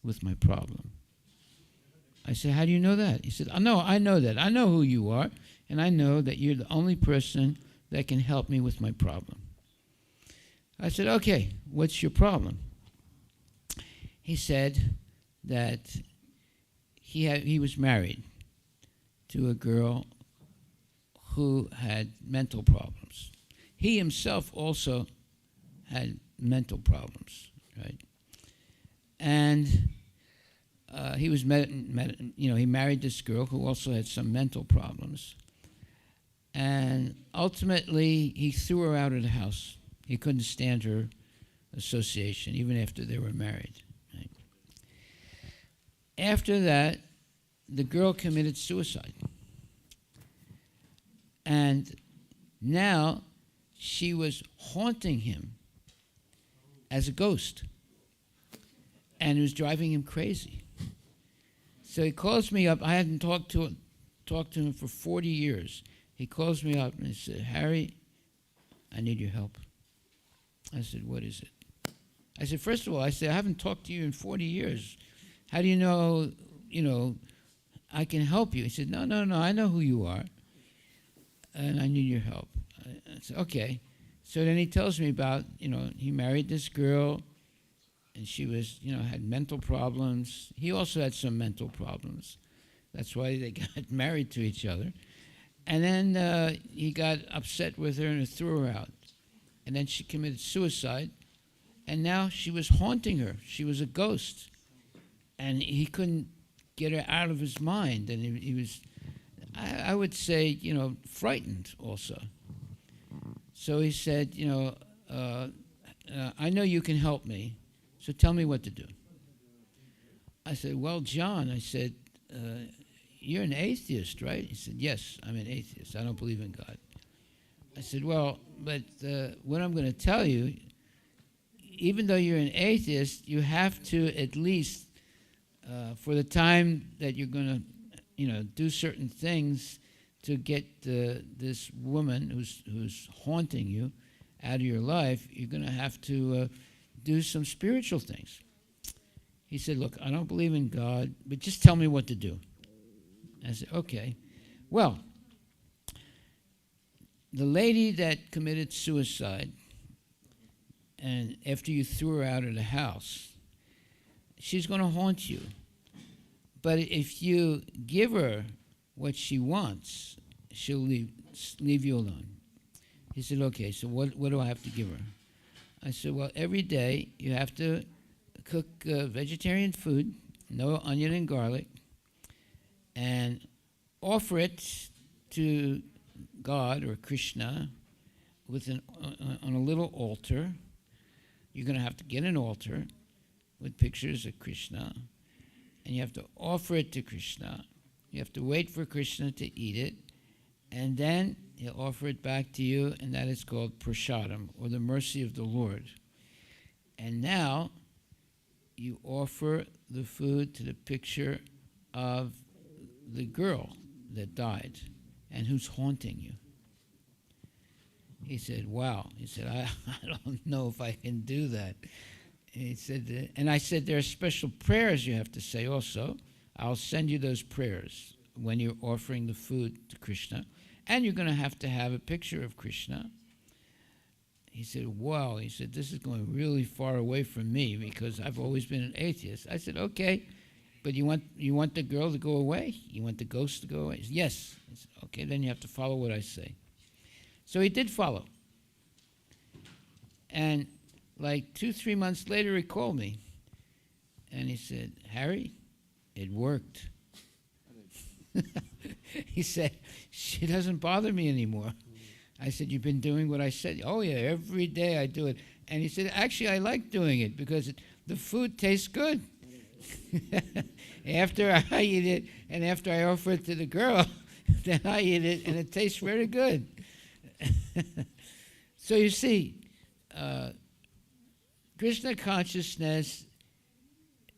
with my problem. I said, how do you know that? He said, I know that. I know who you are, and I know that you're the only person that can help me with my problem. I said, okay, what's your problem? He said that he was married to a girl who had mental problems. He himself also had mental problems, right? And he was he married this girl who also had some mental problems. And ultimately, he threw her out of the house He couldn't stand her association, even after they were married. Right? After that, the girl committed suicide. And now she was haunting him as a ghost. And it was driving him crazy. So he calls me up. I hadn't talked to him for 40 years. He calls me up and he said, Harry, I need your help. I said, what is it? I said, first of all, I haven't talked to you in 40 years. How do you know, I can help you? He said, no, I know who you are, and I need your help. I said, okay. So then he tells me about, he married this girl, and she was, had mental problems. He also had some mental problems. That's why they got married to each other. And then he got upset with her and threw her out. And then she committed suicide. And now she was haunting her. She was a ghost. And he couldn't get her out of his mind. And he was, I would say, frightened also. So he said, I know you can help me, so tell me what to do. I said, well, John, I said, you're an atheist, right? He said, yes, I'm an atheist. I don't believe in God. I said, well, but what I'm going to tell you, even though you're an atheist, you have to at least, for the time that you're going to, do certain things to get this woman who's haunting you out of your life, you're going to have to do some spiritual things. He said, look, I don't believe in God, but just tell me what to do. I said, okay. Well, the lady that committed suicide, and after you threw her out of the house, she's going to haunt you. But if you give her what she wants, she'll leave you alone. He said, okay, so what do I have to give her? I said, well, every day you have to cook vegetarian food, no onion and garlic, and offer it to God or Krishna on a little altar. You're going to have to get an altar with pictures of Krishna, and you have to offer it to Krishna. You have to wait for Krishna to eat it, and then he'll offer it back to you, and that is called prasadam, or the mercy of the Lord. And now you offer the food to the picture of the girl that died and who's haunting you. He said, wow. He said, I don't know if I can do that. He said, and I said, there are special prayers you have to say also. I'll send you those prayers when you're offering the food to Krishna. And you're going to have a picture of Krishna. He said, wow. He said, this is going really far away from me because I've always been an atheist. I said, okay, but you want the girl to go away? You want the ghost to go away? He said, yes. I said, okay, then you have to follow what I say. So he did follow. And like 2-3 months later, he called me. And he said, Harry, it worked. He said, she doesn't bother me anymore. I said, you've been doing what I said? Oh, yeah, every day I do it. And he said, actually, I like doing it because the food tastes good. After I eat it and after I offer it to the girl, then I eat it and it tastes very good. So you see, Krishna consciousness,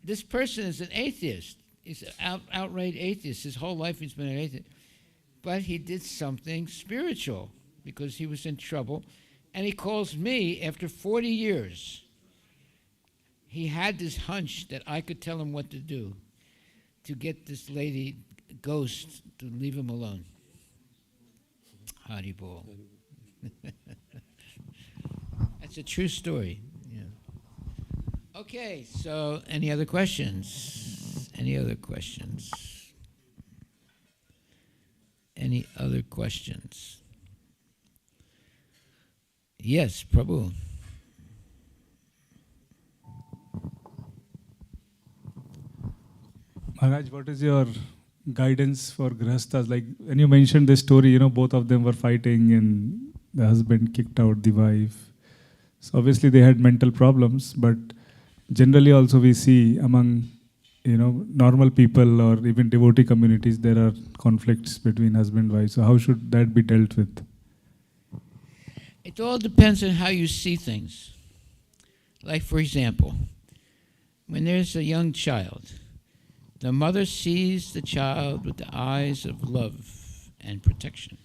this person is an atheist. He's an outright atheist. His whole life he's been an atheist. But he did something spiritual because he was in trouble. And he calls me after 40 years. He had this hunch that I could tell him what to do to get this lady, ghost, to leave him alone. Hari Bol. That's a true story. Yeah. Okay, so any other questions? Any other questions? Any other questions? Yes, Prabhu. Maharaj, what is your guidance for grihasthas? Like when you mentioned this story, both of them were fighting and the husband kicked out the wife. So obviously they had mental problems, but generally also we see among normal people or even devotee communities there are conflicts between husband and wife. So how should that be dealt with? It all depends on how you see things. Like, for example, when there's a young child, the mother sees the child with the eyes of love and protection.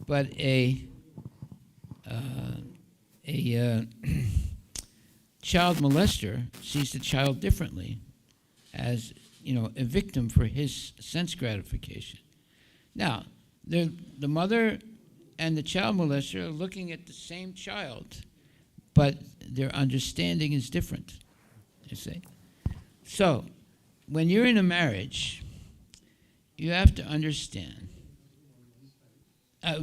But a child molester sees the child differently, as a victim for his sense gratification. Now, the mother and the child molester are looking at the same child, but their understanding is different. You see, so when you're in a marriage, you have to understand.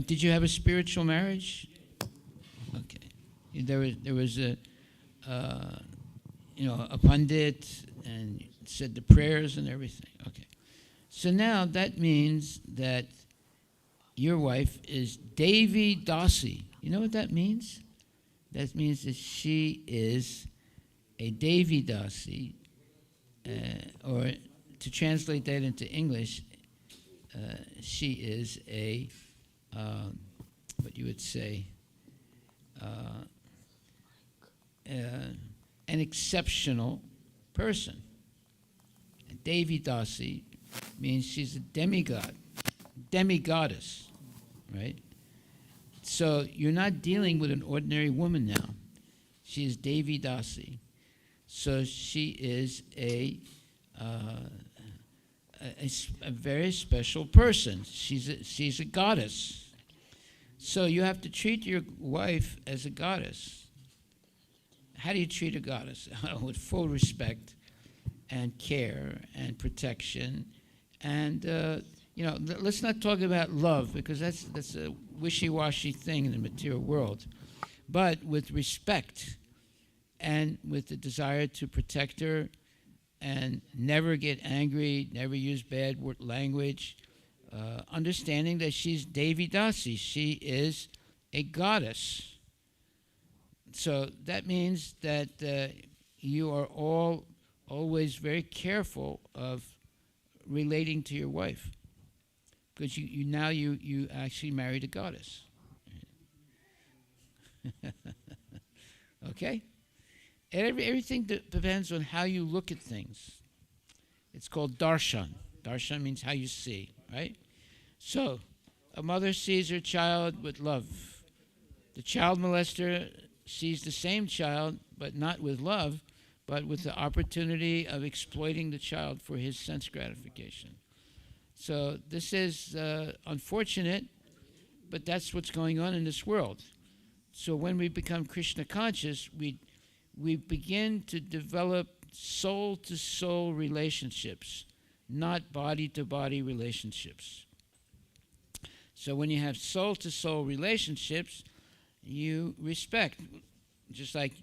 Did you have a spiritual marriage? Okay, there was a a pundit and said the prayers and everything. Okay, so now that means that your wife is Devi Dasi. You know what that means? That means that she is a Devi Dasi, or to translate that into English, she is a, what you would say, an exceptional person. A Devi Dasi means she's a demigod, demigoddess, right? So you're not dealing with an ordinary woman now. She is Devi Dasi. So she is a very special person. She's a goddess. So you have to treat your wife as a goddess. How do you treat a goddess? With full respect and care and protection. And let's not talk about love, because that's a wishy-washy thing in the material world. But with respect and with the desire to protect her and never get angry, never use bad language, understanding that she's Devi Dasi. She is a goddess. So that means that you are always very careful of relating to your wife, because you actually married a goddess. Okay? And everything depends on how you look at things. It's called darshan. Darshan means how you see, right? So, a mother sees her child with love. The child molester sees the same child, but not with love, but with the opportunity of exploiting the child for his sense gratification. So this is unfortunate, but that's what's going on in this world. So when we become Krishna conscious, we begin to develop soul-to-soul relationships, not body-to-body relationships. So when you have soul-to-soul relationships, you respect. Just like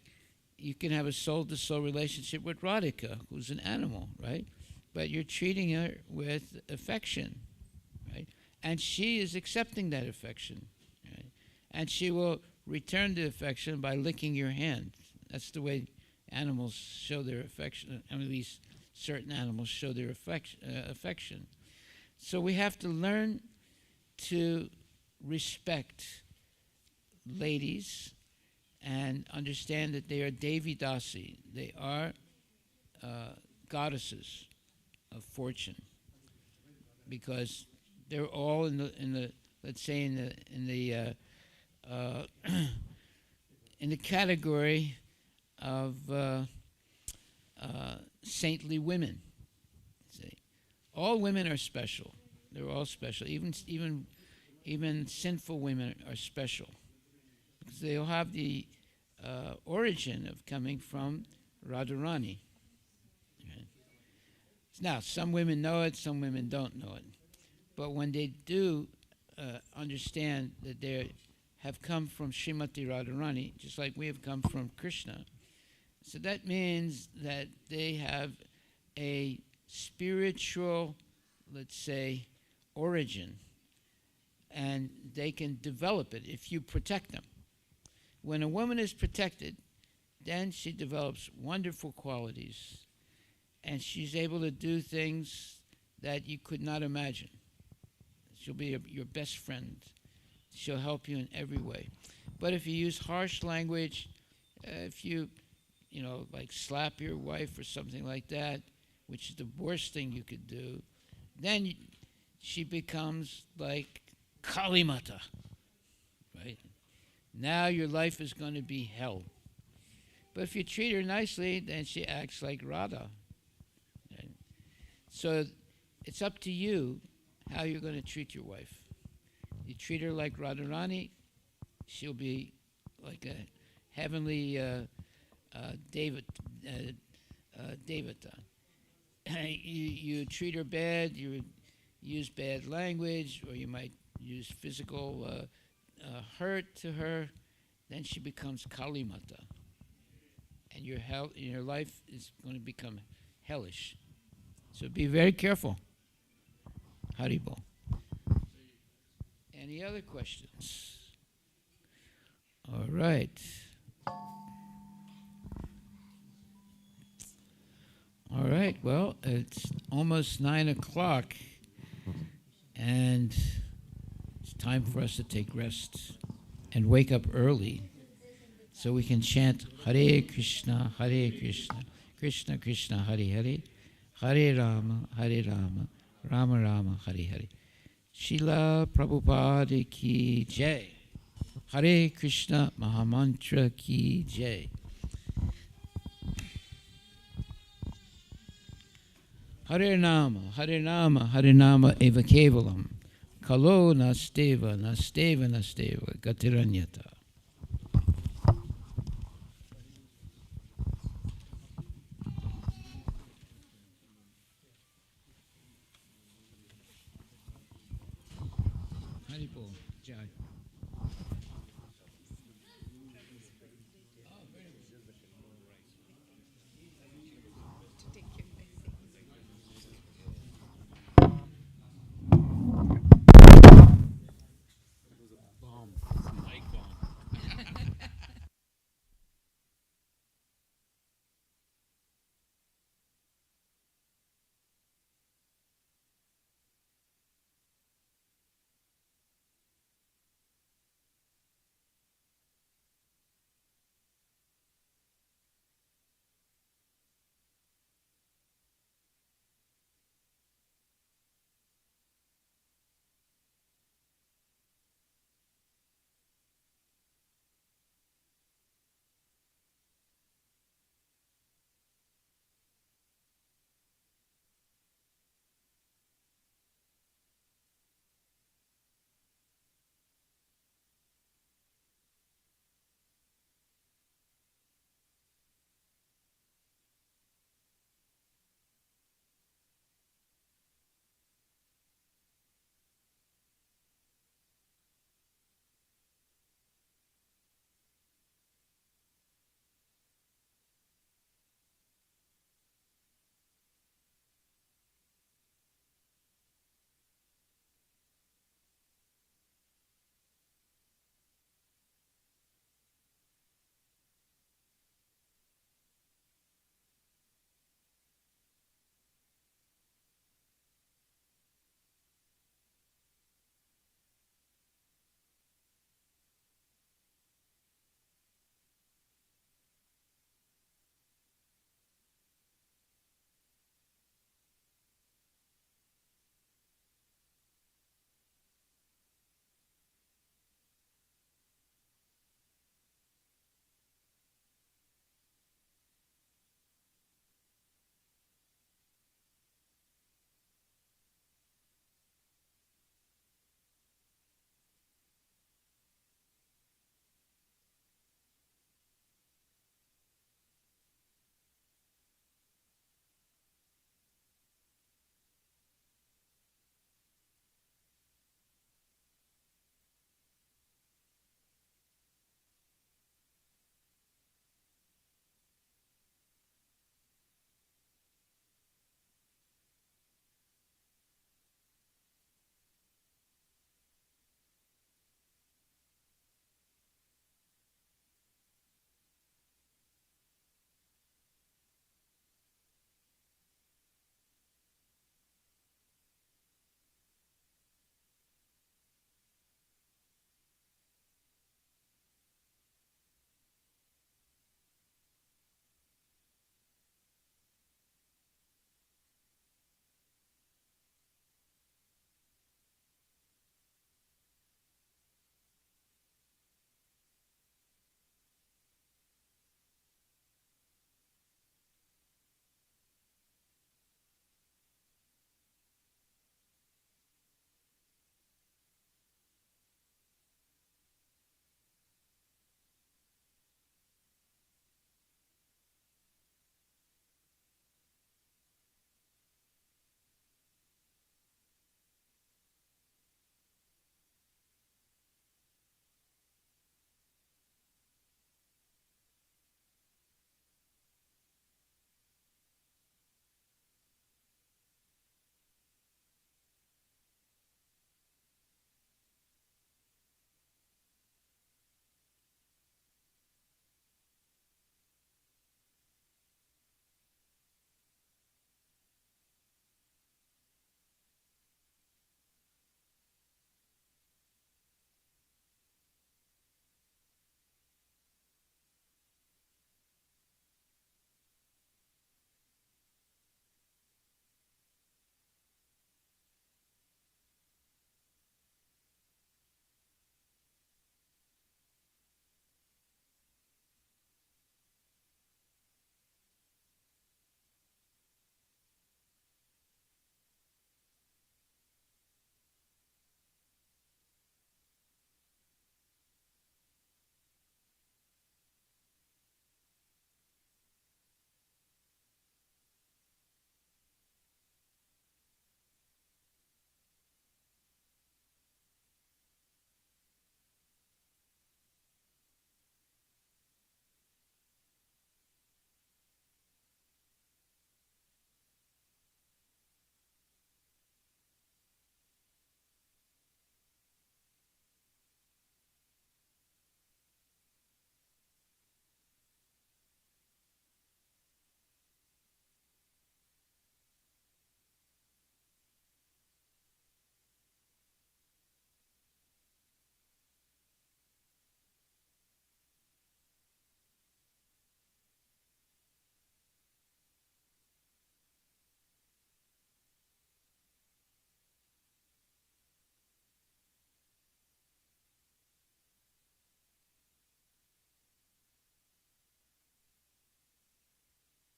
you can have a soul-to-soul relationship with Radhika, who's an animal, right? But you're treating her with affection, right? And she is accepting that affection, right? And she will return the affection by licking your hand. That's the way animals show their affection. At least certain animals show their affection. So we have to learn to respect ladies and understand that they are Devi Dasi. They are goddesses of fortune, because they're all in the let's say in the in the category of saintly women. See, all women are special. They're all special. Even sinful women are special, because they all have the origin of coming from Radharani. Right? Now, some women know it, some women don't know it. But when they do understand that they have come from Srimati Radharani, just like we have come from Krishna, so that means that they have a spiritual, let's say, origin, and they can develop it if you protect them. when a woman is protected, then she develops wonderful qualities, and she's able to do things that you could not imagine. She'll be your best friend. She'll help you in every way. But if you use harsh language, if you like slap your wife or something like that, which is the worst thing you could do, then she becomes like Kalimata, right? Now your life is going to be hell. But if you treat her nicely, then she acts like Radha. Right? So it's up to you how you're going to treat your wife. You treat her like Radharani, she'll be like a heavenly Devata. You treat her bad, you use bad language, or you might use physical hurt to her, then she becomes Kalimata. And your life is going to become hellish. So be very careful. Haribol. Any other questions? All right. All right. Well, it's almost 9 o'clock, and it's time for us to take rest and wake up early so we can chant Hare Krishna, Krishna Krishna, Hare Hare, Hare Rama, Rama Rama, Hare Hare. Srila Prabhupada ki jai. Hare Krishna Mahamantra ki jai. Hare Nama, Hare Nama, Hare Nama eva kevalam. Kalo nasteva, nasteva, nasteva, gatiranyata. Haribol, Jai.